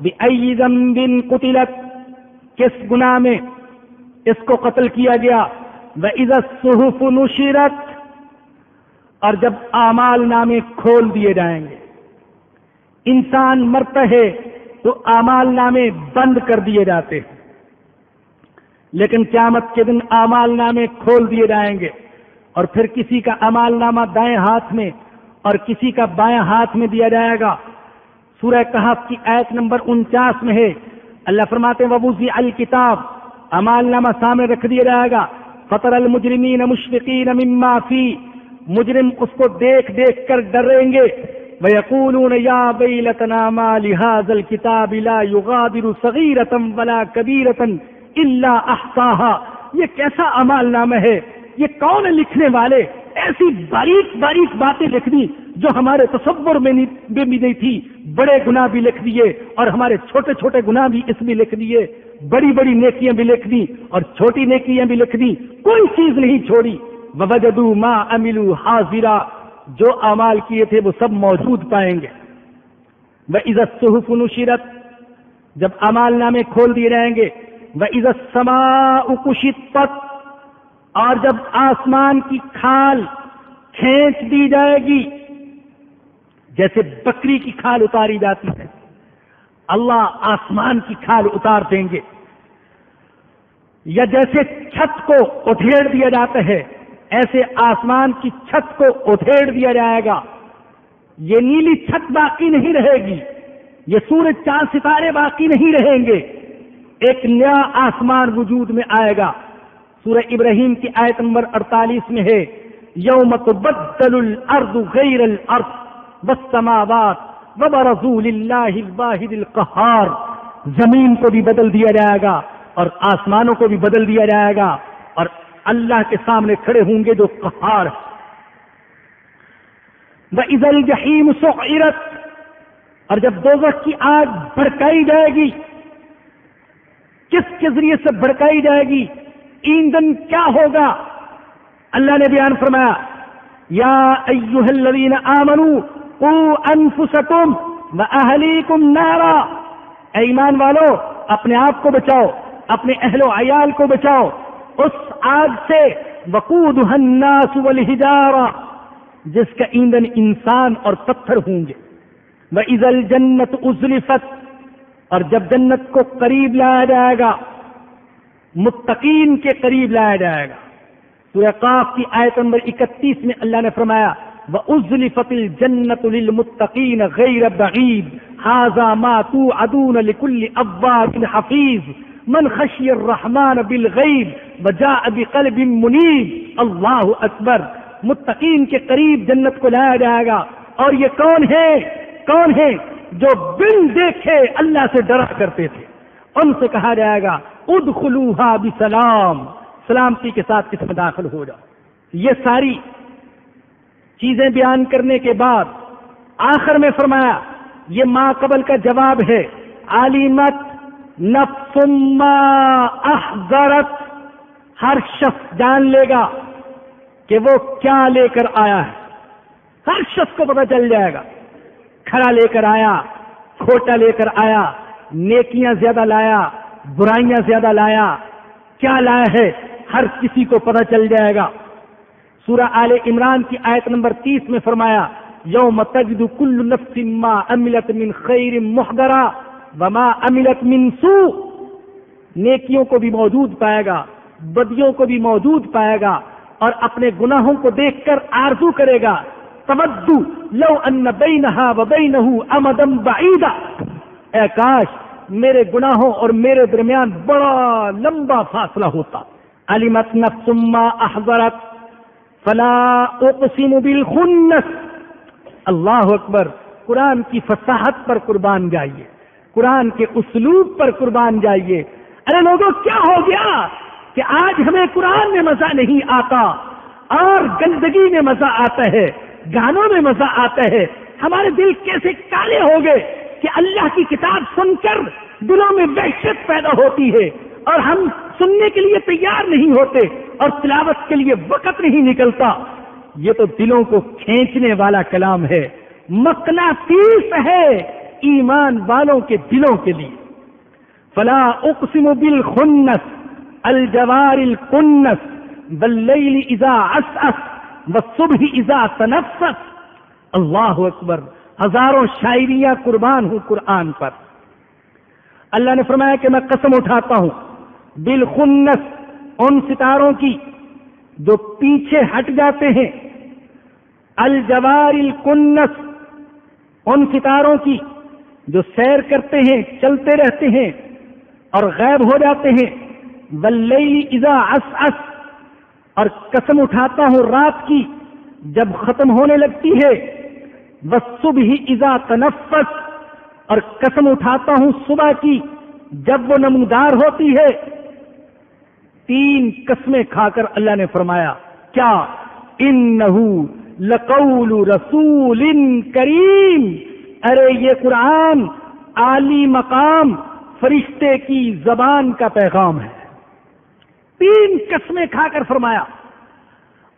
بِأَيِّ ذَنبٍ قُتِلَتْ، کس گناہ میں اس کو قتل کیا گیا. وَإِذَا الصُّحُفُ نُشِرَتْ، اور جب اعمال نامے کھول دیے جائیں گے. انسان مرتا ہے تو اعمال نامے بند کر دیے جاتے ہیں، لیکن قیامت کے دن اعمال نامے کھول دیے جائیں گے اور پھر کسی کا اعمال نامہ دائیں ہاتھ میں اور کسی کا بائیں ہاتھ میں دیا جائے گا. سورہ کہف کی آیت نمبر 49 میں ہے، اللہ فرماتے ہیں وَوُضِعَ الْكِتَابُ، اعمال نامہ سامنے رکھ دیا جائے گا. فَتَرَى الْمُجْرِمِينَ مُشْفِقِينَ مِمَّا فِيهِ، مجرم اس کو دیکھ دیکھ کر ڈریں گے. وَيَقُولُونَ يَا وَيْلَتَنَا مَا لِهَذَا الْكِتَابِ لَا يُغَادِرُ صَغِيرَةً وَلَا كَبِيرَةً إِلَّا أَحْصَاهَا، یہ کیسا اعمال نامہ ہے، یہ کون لکھنے والے، ایسی باریک باریک باتیں لکھ دی جو ہمارے تصور میں بھی نہیں تھی. بڑے گناہ بھی لکھ دیے اور ہمارے چھوٹے چھوٹے گناہ بھی اس میں لکھ دیے، بڑی بڑی نیکیاں بھی لکھ دی اور چھوٹی نیکیاں بھی لکھ دی، کوئی چیز نہیں چھوڑی. وَوَجَدُوا مَا عَمِلُوا حَاضِرًا، جو اعمال کیے تھے وہ سب موجود پائیں گے. وَإِذَا الصُّحُفُ نُشِرَتْ، جب اعمال نامے کھول دیے جائیں گے. وَإِذَا السَّمَاءُ كُشِطَّتْ، اور جب آسمان کی کھال کھینچ دی جائے گی، جیسے بکری کی کھال اتاری جاتی ہے، اللہ آسمان کی کھال اتار دیں گے. یا جیسے چھت کو ادھیڑ دیا جاتا ہے ایسے آسمان کی چھت کو ادھیڑ دیا جائے گا. یہ نیلی چھت باقی نہیں رہے گی، یہ سورج چاند ستارے باقی نہیں رہیں گے، ایک نیا آسمان وجود میں آئے گا. سورہ ابراہیم کی آیت نمبر 48 میں ہے یوم تبدل الارض غیر الارض والسماوات وبرزوا للہ الواحد القہار، زمین کو بھی بدل دیا جائے گا اور آسمانوں کو بھی بدل دیا جائے گا اور اللہ کے سامنے کھڑے ہوں گے جو قہار ہے. وَإِذَا الْجَحِيمُ سُعِّرَتْ، اور جب دوزخ کی آگ بھڑکائی جائے گی، کس کے ذریعے سے بھڑکائی جائے گی، ایندھن کیا ہوگا. اللہ نے بیان فرمایا یا ایھا الذین آمنوا قوا انفسکم واہلیکم نارا، اے ایمان والو اپنے آپ کو بچاؤ، اپنے اہل و عیال کو بچاؤ اس آگ سے، وقودھا الناس والحجارہ، جس کا ایندھن انسان اور پتھر ہوں گے. وَإِذَا الْجَنَّةُ أُزْلِفَتْ، اور جب جنت کو قریب لایا جائے گا، متقین کے قریب لایا جائے گا. سورہ قاف کی آیت نمبر 31 میں اللہ نے فرمایا وَأُزْلِفَتِ الْجَنَّةُ لِلْمُتَّقِينَ غَيْرَ بَعِيدٍ هَذَا مَا تُوعَدُونَ لِكُلِّ أَوَّابٍ حَفِيظٍ مَنْ خَشِيَ الرَّحْمَنَ بِالْغَيْبِ وَجَاءَ بِقَلْبٍ مُنِيبٍ. اللہ اکبر. متقین کے قریب جنت کو لایا جائے گا. اور یہ کون ہے جو بن دیکھے اللہ سے ڈرا کرتے تھے، ان سے کہا جائے گا ادخلوها بسلام، سلامتی کے ساتھ اس میں داخل ہو جاؤ. یہ ساری چیزیں بیان کرنے کے بعد آخر میں فرمایا یہ ما قبل کا جواب ہے. عالمت نفس ما احضرت، ہر شخص جان لے گا کہ وہ کیا لے کر آیا ہے. ہر شخص کو پتہ چل جائے گا، کھڑا لے کر آیا، کھوٹا لے کر آیا، نیکیاں زیادہ لایا، برائیاں زیادہ لایا، کیا لایا ہے ہر کسی کو پتہ چل جائے گا. سورہ آل عمران کی آیت نمبر 30 میں فرمایا یوم تجد کل نفس ما عملت من خیر محضرا وما عملت من سوء، نیکیوں کو بھی موجود پائے گا، بدیوں کو بھی موجود پائے گا اور اپنے گناہوں کو دیکھ کر آرزو کرے گا تود لو ان بینہا وبینہ امدا بعیدا، اے کاش میرے گناہوں اور میرے درمیان بڑا لمبا فاصلہ ہوتا. علمت نفس ما احضرت فلا اقسم بالخنس. اللہ اکبر. قرآن کی فصاحت پر قربان جائیے، قرآن کے اسلوب پر قربان جائیے. ارے لوگوں کیا ہو گیا، کہ آج ہمیں قرآن میں مزہ نہیں آتا اور گندگی میں مزہ آتا ہے، گانوں میں مزہ آتا ہے. ہمارے دل کیسے کالے ہو گئے کہ اللہ کی کتاب سن کر دلوں میں وحشت پیدا ہوتی ہے اور ہم سننے کے لیے تیار نہیں ہوتے اور تلاوت کے لیے وقت نہیں نکلتا. یہ تو دلوں کو کھینچنے والا کلام ہے، مقناطیس ہے ایمان والوں کے دلوں کے لیے. فلا اقسم بالخنس الجوار الکنس واللیل اذا عسعس والصبح اذا تنفس. اللہ اکبر، ہزاروں شاعریاں قربان ہوں قرآن پر. اللہ نے فرمایا کہ میں قسم اٹھاتا ہوں بالخنس، ان ستاروں کی جو پیچھے ہٹ جاتے ہیں، الجوار الکنس، ان ستاروں کی جو سیر کرتے ہیں، چلتے رہتے ہیں اور غائب ہو جاتے ہیں. واللیل اذا عسعس، اور قسم اٹھاتا ہوں رات کی جب ختم ہونے لگتی ہے. والصبح اذا تنفس، اور قسم اٹھاتا ہوں صبح کی جب وہ نمودار ہوتی ہے. تین قسمیں کھا کر اللہ نے فرمایا کیا؟ انہو لقول رسول کریم، ارے یہ قرآن عالی مقام فرشتے کی زبان کا پیغام ہے. تین قسمیں کھا کر فرمایا.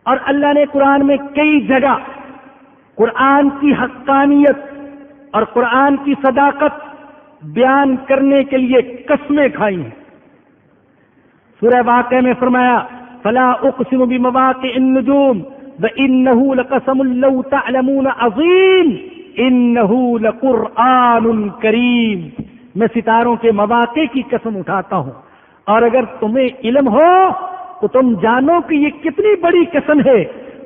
اور اللہ نے قرآن میں کئی جگہ قرآن کی حقانیت اور قرآن کی صداقت بیان کرنے کے لیے قسمیں کھائی ہیں. سورہ واقعہ میں فرمایا فلا اقسم بمواقع النجوم وانه لقسم لو تعلمون عظیم انه لقرآن کریم. میں ستاروں کے مواقع کی قسم اٹھاتا ہوں اور اگر تمہیں علم ہو تو تم جانو کہ یہ کتنی بڑی قسم ہے.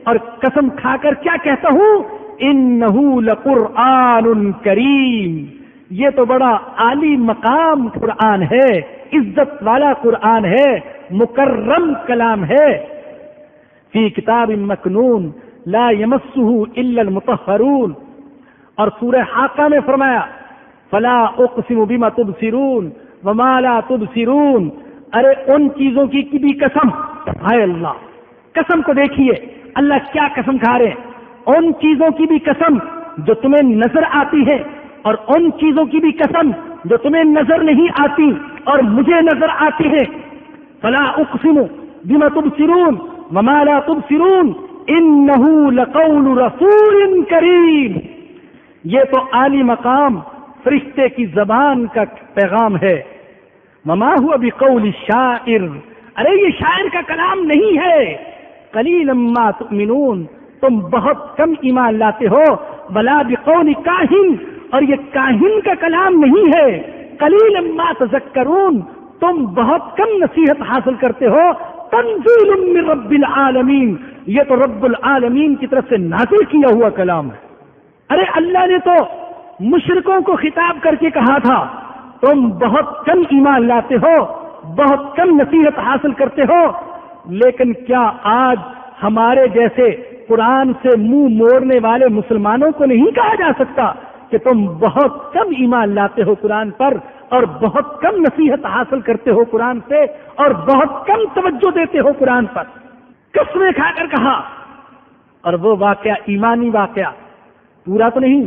اور قسم کھا کر کیا کہتا ہوں؟ انه لقرآن کریم، یہ تو بڑا عالی مقام قرآن ہے، عزت والا قرآن ہے، مکرم کلام ہے. فی کتاب مکنون لا یمسہ الا المطہرون. اور سورہ حاقہ میں فرمایا فلا اقسم بما تبصرون وما لا تبصرون. ارے ان چیزوں کی بھی قسم، ہائے اللہ، قسم کو دیکھیے اللہ کیا قسم کھا رہے ہیں. ان چیزوں کی بھی قسم جو تمہیں نظر آتی ہے اور ان چیزوں کی بھی قسم جو تمہیں نظر نہیں آتی اور مجھے نظر آتی ہے. فلا اقسم بما تبصرون وما لا تبصرون انه لقول رسول کریم. یہ تو عالی مقام فرشتے کی زبان کا پیغام ہے. وما هو بقول شاعر، ارے یہ شاعر کا کلام نہیں ہے. قلیلا ما تؤمنون، تم بہت کم ایمان لاتے ہو. ولا بقول کاہن، اور یہ کاہن کا کلام نہیں ہے. قلیلا ما تذکرون، تم بہت کم نصیحت حاصل کرتے ہو. تنزیل من رب العالمین، یہ تو رب العالمین کی طرف سے نازل کیا ہوا کلام ہے. ارے اللہ نے تو مشرکوں کو خطاب کر کے کہا تھا تم بہت کم ایمان لاتے ہو، بہت کم نصیحت حاصل کرتے ہو. لیکن کیا آج ہمارے جیسے قرآن سے منہ موڑنے والے مسلمانوں کو نہیں کہا جا سکتا کہ تم بہت کم ایمان لاتے ہو قرآن پر اور بہت کم نصیحت حاصل کرتے ہو قرآن سے اور بہت کم توجہ دیتے ہو قرآن پر؟ قسمیں کھا کر کہا. اور وہ واقعہ ایمانی واقعہ پورا تو نہیں،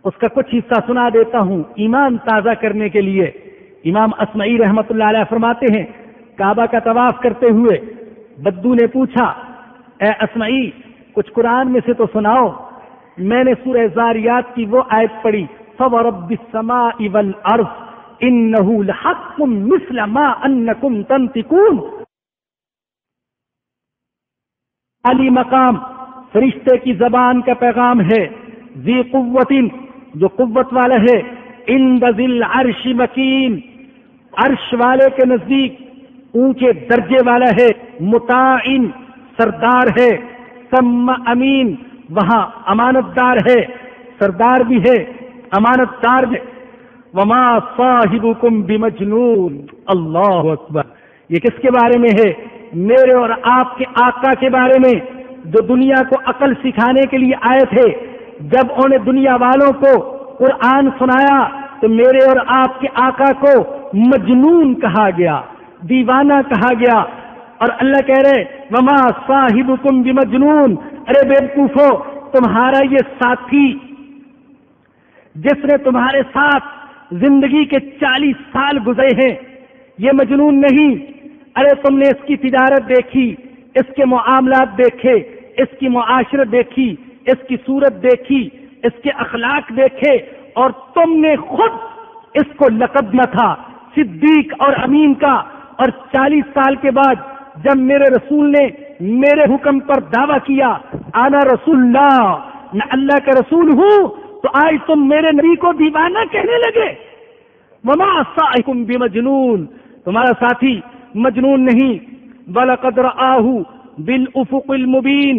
اس کا کچھ حصہ سنا دیتا ہوں ایمان تازہ کرنے کے لیے. امام اصمعی رحمت اللہ علیہ فرماتے ہیں کعبہ کا طواف کرتے ہوئے بدو نے پوچھا اے اصمعی کچھ قرآن میں سے تو سناؤ. میں نے سورہ زاریات کی وہ آیت پڑھی فورب السماء والارض انہ لحق مثل ما انکم تنطقون. علی مقام فرشتے کی زبان کا پیغام ہے. ذی قوت، جو قوت والا ہے. عند ذی العرش مکین، عرش والے کے نزدیک اونچے درجے والا ہے. مطاع، سردار ہے. ثم امین، وہاں امانت دار ہے، سردار بھی ہے امانت دار بھی. وما صاحبکم بمجنون. اللہ اکبر. یہ کس کے بارے میں ہے؟ میرے اور آپ کے آقا کے بارے میں جو دنیا کو عقل سکھانے کے لیے آئے تھے. جب انہیں دنیا والوں کو قرآن سنایا تو میرے اور آپ کے آقا کو مجنون کہا گیا. دیوانہ کہا گیا، اور اللہ کہہ رہے وما صاحبکم بمجنون، ارے بیوقوفو تمہارا یہ ساتھی جس نے تمہارے ساتھ زندگی کے 40 سال گزرے ہیں یہ مجنون نہیں، ارے تم نے اس کی تجارت دیکھی، اس کے معاملات دیکھے، اس کی معاشرت دیکھی، اس کی صورت دیکھی، اس کے اخلاق دیکھے، اور تم نے خود اس کو لقب دیا تھا صدیق اور امین کا، اور 40 سال کے بعد جب میرے رسول نے میرے حکم پر دعویٰ کیا انا رسول اللہ، میں اللہ کا رسول ہوں، تو آج تم میرے نبی کو دیوانہ کہنے لگے۔ وما صاحبکم بمجنون، تمہارا ساتھی مجنون نہیں، وَلَقَدْ رَآهُ بِالْأُفُقِ الْمُبِينِ،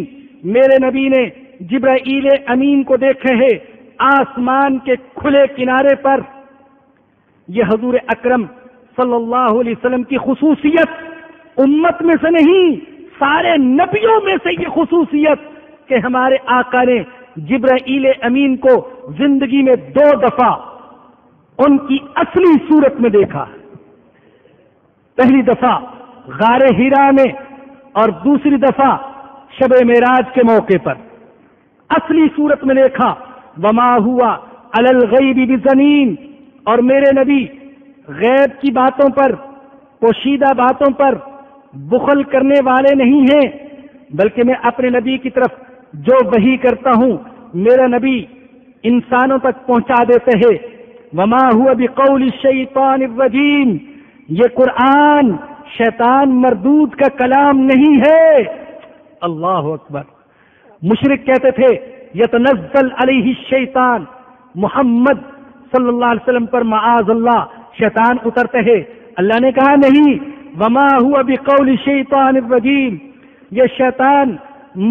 میرے نبی نے جبرائیل امین کو دیکھے ہے آسمان کے کھلے کنارے پر۔ یہ حضور اکرم صلی اللہ علیہ وسلم کی خصوصیت، امت میں سے نہیں سارے نبیوں میں سے یہ خصوصیت کہ ہمارے آقا نے جبرائیل امین کو زندگی میں 2 دفعہ ان کی اصلی صورت میں دیکھا، پہلی دفعہ غار حرا میں اور دوسری دفعہ شب معراج کے موقع پر اصلی صورت میں دیکھا۔ وما ہوا علی الغیب بضنین، اور میرے نبی غیب کی باتوں پر، پوشیدہ باتوں پر بخل کرنے والے نہیں ہیں، بلکہ میں اپنے نبی کی طرف جو وحی کرتا ہوں میرا نبی انسانوں تک پہنچا دیتے ہیں۔ وما ہوا بقول الشیطان الرجیم، یہ قرآن شیطان مردود کا کلام نہیں ہے۔ اللہ اکبر۔ مشرک کہتے تھے یتنزل علیہ الشیطان، محمد صلی اللہ علیہ وسلم پر معاذ اللہ شیطان اترتے ہیں، اللہ نے کہا نہیں، وما ہوا بقول الشیطان الرجیم، یہ شیطان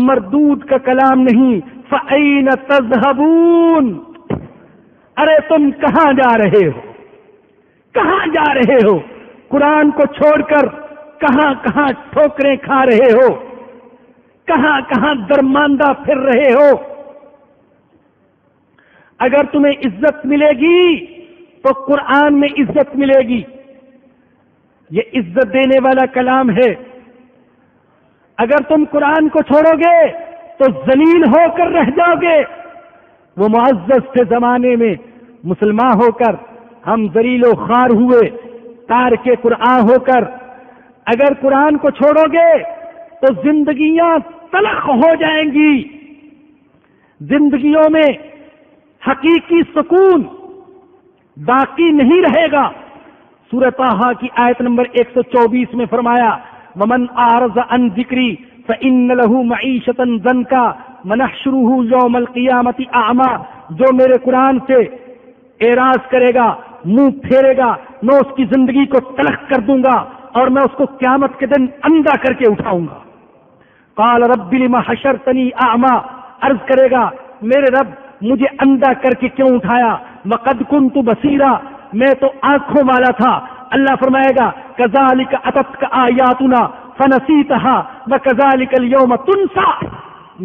مردود کا کلام نہیں۔ فأین تذهبون، ارے تم کہاں جا رہے ہو، کہاں جا رہے ہو؟ قرآن کو چھوڑ کر کہاں کہاں ٹھوکریں کھا رہے ہو، کہاں کہاں درماندہ پھر رہے ہو؟ اگر تمہیں عزت ملے گی تو قرآن میں عزت ملے گی، یہ عزت دینے والا کلام ہے۔ اگر تم قرآن کو چھوڑو گے تو ذلیل ہو کر رہ جاؤ گے۔ وہ معزز کے زمانے میں مسلمان ہو کر ہم ذلیل و خوار ہوئے، تارک قرآن ہو کر۔ اگر قرآن کو چھوڑو گے تو زندگیاں تلخ ہو جائیں گی، زندگیوں میں حقیقی سکون باقی نہیں رہے گا۔ سورہ طٰہٰ کی آیت نمبر 124 میں فرمایا وَمَنْ أَعْرَضَ عَنْ ذِكْرِي فَإِنَّ لَهُ مَعِيشَةً ضَنْكًا وَنَحْشُرُهُ يَوْمَ الْقِيَامَةِ أَعْمَىٰ، جو میرے قرآن سے اعراض کرے گا، منہ پھیرے گا، میں اس کی زندگی کو تلخ کر دوں گا اور میں اس کو قیامت کے دن اندھا کر کے اٹھاؤں گا۔ قال رب لم حشرتنی اعمیٰ، عرض کرے گا میرے رب مجھے اندھا کر کے کیوں اٹھایا؟ وقد كنت بصیرا، میں تو آنکھوں والا تھا۔ اللہ فرمائے گا کذالک اتتک آیاتنا فنسیتها وکذالک اليوم تنسى،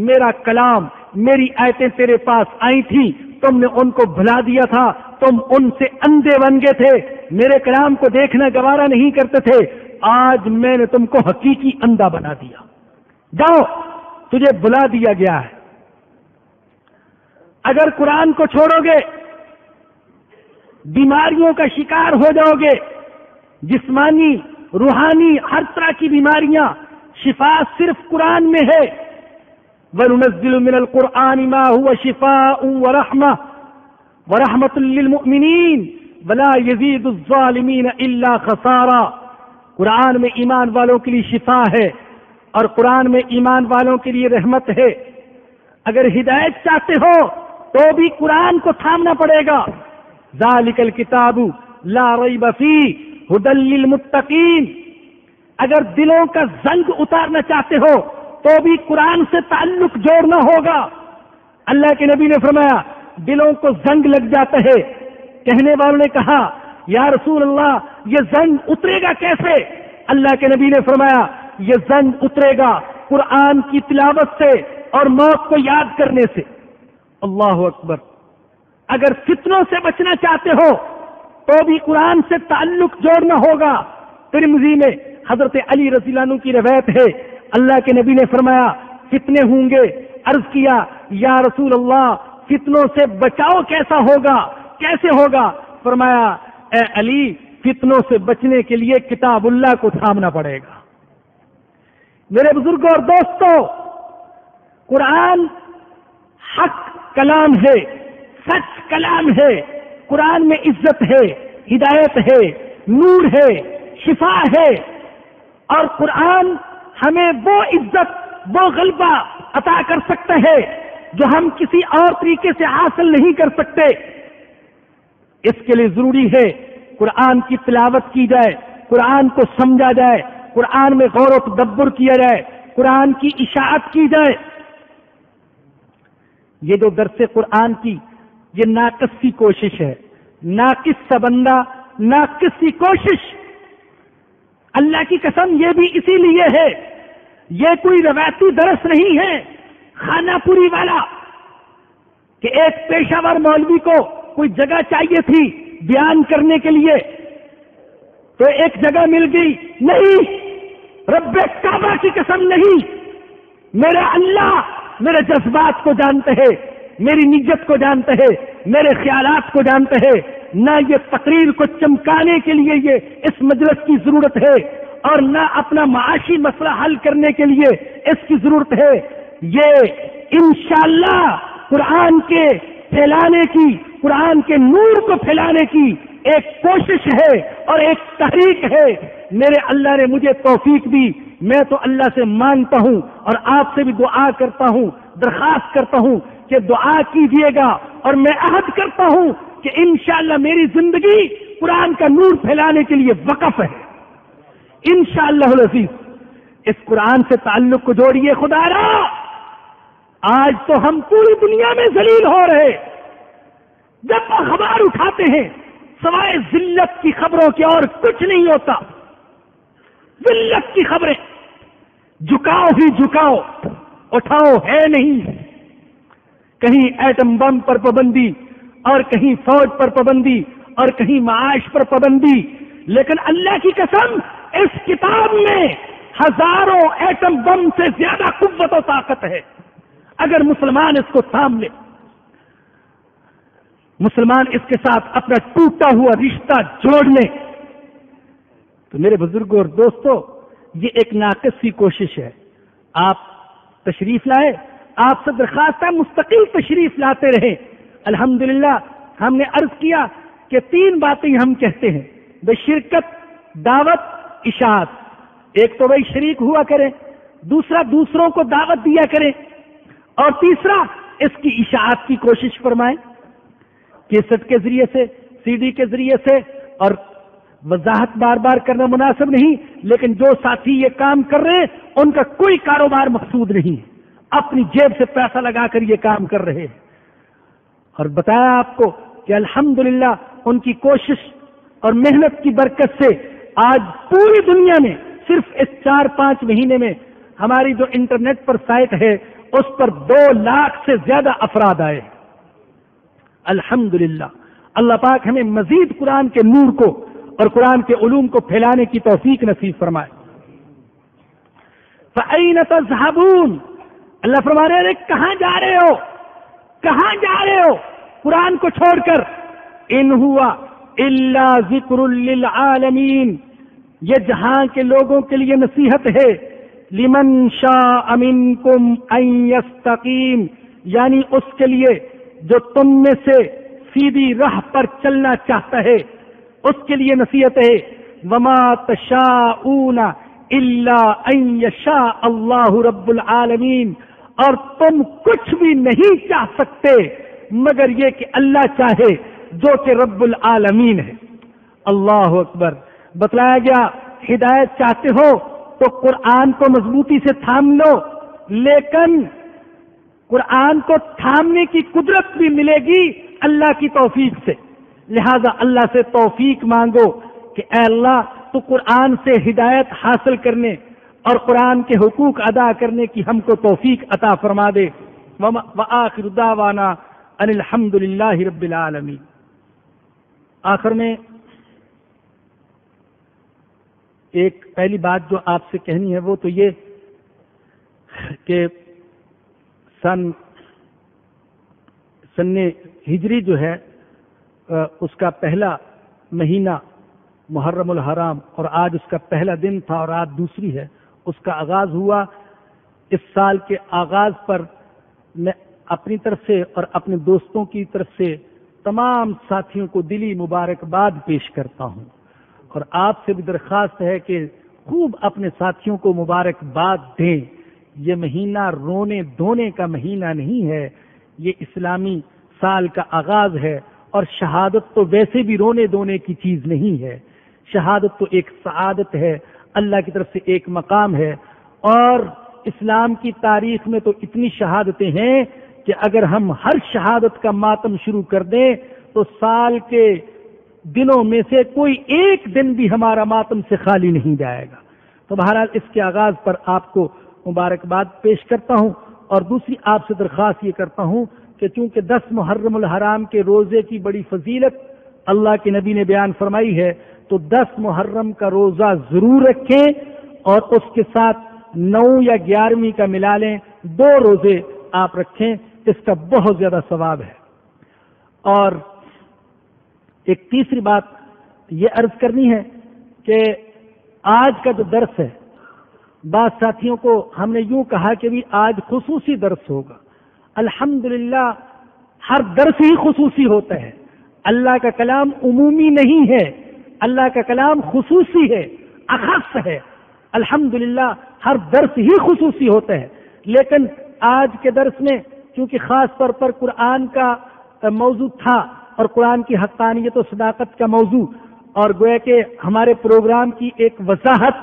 میرا کلام، میری آیتیں تیرے پاس آئی تھی، تم نے ان کو بھلا دیا تھا، تم ان سے اندھے بن گئے تھے، میرے کلام کو دیکھنا گوارا نہیں کرتے تھے، آج میں نے تم کو حقیقی اندھا بنا دیا۔ جاؤ، تجھے بلا دیا گیا ہے۔ اگر قرآن کو چھوڑو گے بیماریوں کا شکار ہو جاؤ گے، جسمانی، روحانی، ہر طرح کی بیماریاں، شفا صرف قرآن میں ہے۔ وَنُنَزِّلُ مِنَ الْقُرْآنِ مَا هُوَ شِفَاءٌ وَرَحْمَةٌ لِّلْمُؤْمِنِينَ وَلَا يَزِيدُ الظَّالِمِينَ إِلَّا خَسَارًا، قرآن میں ایمان والوں کے لیے شفا ہے اور قرآن میں ایمان والوں کے لیے رحمت ہے۔ اگر ہدایت چاہتے ہو تو بھی قرآن کو تھامنا پڑے گا۔ ذالک الکتاب لا ریب فیہ ھدی للمتقین، اگر دلوں کا زنگ اتارنا چاہتے ہو تو بھی قرآن سے تعلق جوڑنا ہوگا۔ اللہ کے نبی نے فرمایا دلوں کو زنگ لگ جاتا ہے، کہنے والوں نے کہا یا رسول اللہ یہ زنگ اترے گا کیسے؟ اللہ کے نبی نے فرمایا یہ زنگ اترے گا قرآن کی تلاوت سے اور موت کو یاد کرنے سے۔ اللہ اکبر۔ اگر فتنوں سے بچنا چاہتے ہو تو بھی قرآن سے تعلق جوڑنا ہوگا، ترمذی میں حضرت علی رضی اللہ عنہ کی روایت ہے، اللہ کے نبی نے فرمایا فتنے ہوں گے. عرض کیا یا رسول اللہ فتنوں سے بچاؤ کیسا ہوگا، کیسے ہوگا؟ فرمایا اے علی فتنوں سے بچنے کے لیے کتاب اللہ کو تھامنا پڑے گا. میرے بزرگوں اور دوستوں، قرآن حق کلام ہے، سچ کلام ہے. قرآن میں عزت ہے، ہدایت ہے، نور ہے، شفا ہے. اور قرآن ہمیں وہ عزت، وہ غلبہ عطا کر سکتا ہے جو ہم کسی اور طریقے سے حاصل نہیں کر سکتے. اس کے لیے ضروری ہے قرآن کی تلاوت کی جائے، قرآن کو سمجھا جائے، قرآن میں غور و تدبر کیا جائے، قرآن کی اشاعت کی جائے. یہ جو درس قرآن کی یہ ناقص سی کوشش ہے، ناقص سا بندہ، ناقص سی کوشش. اللہ کی قسم یہ بھی اسی لیے ہے، یہ کوئی روایتی درس نہیں ہے خانہ پوری والا کہ ایک پیشہ ور مولوی کو کوئی جگہ چاہیے تھی بیان کرنے کے لیے تو ایک جگہ مل گئی. نہیں، رب کعبہ کی قسم نہیں. میرا اللہ میرے جذبات کو جانتے ہیں، میری نیت کو جانتے ہیں، میرے خیالات کو جانتے ہیں. نہ یہ تقریر کو چمکانے کے لیے یہ اس مجلس کی ضرورت ہے اور نہ اپنا معاشی مسئلہ حل کرنے کے لیے اس کی ضرورت ہے. یہ انشاءاللہ قرآن کے پھیلانے کی، قرآن کے نور کو پھیلانے کی ایک کوشش ہے اور ایک تحریک ہے. میرے اللہ نے مجھے توفیق دی، میں تو اللہ سے مانگتا ہوں اور آپ سے بھی دعا کرتا ہوں، درخواست کرتا ہوں کہ دعا کیجیے گا. اور میں عہد کرتا ہوں کہ انشاءاللہ میری زندگی قرآن کا نور پھیلانے کے لیے وقف ہے انشاءاللہ العزیز. اس قرآن سے تعلق کو جوڑیے. خدا را آج تو ہم پوری دنیا میں ذلیل ہو رہے. جب اخبار اٹھاتے ہیں سوائے ذلت کی خبروں کے اور کچھ نہیں ہوتا. ذلت کی خبریں، جھکاؤ ہی جھکاؤ، اٹھاؤ ہے نہیں. کہیں ایٹم بم پر پابندی اور کہیں فوج پر پابندی اور کہیں معاش پر پابندی. لیکن اللہ کی قسم اس کتاب میں ہزاروں ایٹم بم سے زیادہ قوت و طاقت ہے. اگر مسلمان اس کو تھام لے، مسلمان اس کے ساتھ اپنا ٹوٹا ہوا رشتہ جوڑ لے، تو میرے بزرگوں اور دوستوں یہ ایک ناقص سی کوشش ہے. آپ تشریف لائے، آپ سے درخواست ہے مستقل تشریف لاتے رہیں. الحمدللہ ہم نے عرض کیا کہ 3 باتیں ہم کہتے ہیں، بے شرکت، دعوت، اشاعت. ایک تو بھائی شریک ہوا کریں، دوسرا دوسروں کو دعوت دیا کریں، اور تیسرا اس کی اشاعت کی کوشش فرمائیں. کیسٹ کے ذریعے سے، سی ڈی کے ذریعے سے. اور وضاحت بار بار کرنا مناسب نہیں، لیکن جو ساتھی یہ کام کر رہے ہیں ان کا کوئی کاروبار مقصود نہیں، اپنی جیب سے پیسہ لگا کر یہ کام کر رہے ہیں. اور بتایا آپ کو کہ الحمدللہ ان کی کوشش اور محنت کی برکت سے آج پوری دنیا میں صرف اس 4-5 مہینے میں ہماری جو انٹرنیٹ پر سائٹ ہے اس پر 2 لاکھ سے زیادہ افراد آئے. الحمدللہ. اللہ پاک ہمیں مزید قرآن کے نور کو اور قرآن کے علوم کو پھیلانے کی توفیق نصیب فرمائے. فَأَيْنَ تَذْهَبُونَ، اللہ فرما رہے ہیں کہاں جا رہے ہو، کہاں جا رہے ہو قرآن کو چھوڑ کر. ان ہوا الا ذکر للعالمین، یہ جہاں کے لوگوں کے لیے نصیحت ہے. لمن شاء منکم ان یستقیم، یعنی اس کے لیے جو تم میں سے سیدھی راہ پر چلنا چاہتا ہے اس کے لیے نصیحت ہے. وما تشاءون الا ان یشاء اللہ رب العالمین، اور تم کچھ بھی نہیں چاہ سکتے مگر یہ کہ اللہ چاہے جو کہ رب العالمین ہے. اللہ اکبر. بتلایا گیا ہدایت چاہتے ہو تو قرآن کو مضبوطی سے تھام لو، لیکن قرآن کو تھامنے کی قدرت بھی ملے گی اللہ کی توفیق سے. لہذا اللہ سے توفیق مانگو کہ اے اللہ تو قرآن سے ہدایت حاصل کرنے اور قرآن کے حقوق ادا کرنے کی ہم کو توفیق عطا فرما دے. وآخر دعوانا ان الحمد للہ رب العالمین. آخر میں ایک پہلی بات جو آپ سے کہنی ہے وہ تو یہ کہ سن ہجری جو ہے اس کا پہلا مہینہ محرم الحرام اور آج اس کا پہلا دن تھا اور آج دوسری ہے، اس کا آغاز ہوا۔ اس سال کے آغاز پر میں اپنی طرف سے اور اپنے دوستوں کی طرف سے تمام ساتھیوں کو دلی مبارکباد پیش کرتا ہوں، اور آپ سے بھی درخواست ہے کہ خوب اپنے ساتھیوں کو مبارکباد دیں۔ یہ مہینہ رونے دھونے کا مہینہ نہیں ہے، یہ اسلامی سال کا آغاز ہے، اور شہادت تو ویسے بھی رونے دھونے کی چیز نہیں ہے۔ شہادت تو ایک سعادت ہے، اللہ کی طرف سے ایک مقام ہے، اور اسلام کی تاریخ میں تو اتنی شہادتیں ہیں کہ اگر ہم ہر شہادت کا ماتم شروع کر دیں تو سال کے دنوں میں سے کوئی ایک دن بھی ہمارا ماتم سے خالی نہیں جائے گا۔ تو بہرحال اس کے آغاز پر آپ کو مبارکباد پیش کرتا ہوں، اور دوسری آپ سے درخواست یہ کرتا ہوں کہ چونکہ 10 محرم الحرام کے روزے کی بڑی فضیلت اللہ کے نبی نے بیان فرمائی ہے، تو 10 محرم کا روزہ ضرور رکھیں، اور اس کے ساتھ 9 یا 11ویں کا ملا لیں، 2 روزے آپ رکھیں، اس کا بہت زیادہ ثواب ہے۔ اور ایک تیسری بات یہ عرض کرنی ہے کہ آج کا جو درس ہے، بعض ساتھیوں کو ہم نے یوں کہا کہ بھی آج خصوصی درس ہوگا۔ الحمدللہ ہر درس ہی خصوصی ہوتا ہے، اللہ کا کلام عمومی نہیں ہے، اللہ کا کلام خصوصی ہے، اخص ہے۔ الحمدللہ ہر درس ہی خصوصی ہوتا ہے، لیکن آج کے درس میں چونکہ خاص طور پر قرآن کا موضوع تھا اور قرآن کی حقانیت و صداقت کا موضوع، اور گویا کہ ہمارے پروگرام کی ایک وضاحت،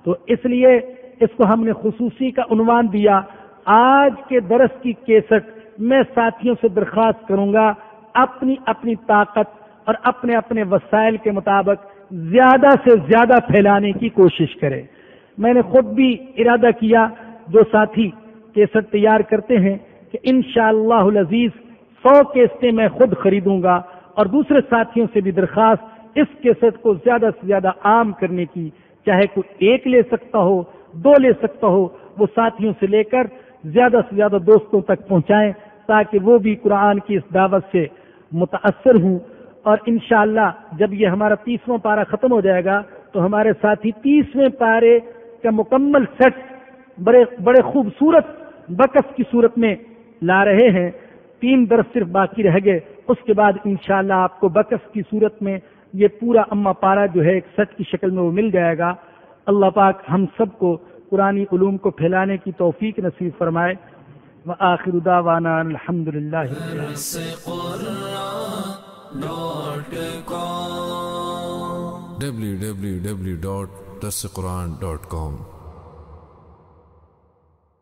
تو اس لیے اس کو ہم نے خصوصی کا عنوان دیا۔ آج کے درس کی کیسٹ میں ساتھیوں سے درخواست کروں گا اپنی اپنی طاقت اور اپنے اپنے وسائل کے مطابق زیادہ سے زیادہ پھیلانے کی کوشش کرے۔ میں نے خود بھی ارادہ کیا، جو ساتھی کیسٹ تیار کرتے ہیں، کہ انشاءاللہ العزیز 100 کیسٹیں میں خود خریدوں گا، اور دوسرے ساتھیوں سے بھی درخواست اس کیسٹ کو زیادہ سے زیادہ عام کرنے کی، چاہے کوئی 1 لے سکتا ہو، 2 لے سکتا ہو، وہ ساتھیوں سے لے کر زیادہ سے زیادہ دوستوں تک پہنچائیں، تاکہ وہ بھی قرآن کی اس دعوت سے متاثر ہوں۔ اور انشاءاللہ جب یہ ہمارا 30واں پارہ ختم ہو جائے گا تو ہمارے ساتھی 30ویں پارے کا مکمل سیٹ بڑے خوبصورت بکس کی صورت میں لا رہے ہیں۔ 3 درس صرف باقی رہ گئے، اس کے بعد انشاءاللہ آپ کو بکس کی صورت میں یہ پورا اما پارا جو ہے ایک سیٹ کی شکل میں وہ مل جائے گا۔ اللہ پاک ہم سب کو قرآنی علوم کو پھیلانے کی توفیق نصیب فرمائے۔ وآخر دعوانا الحمدللہ۔ www.darsequran.com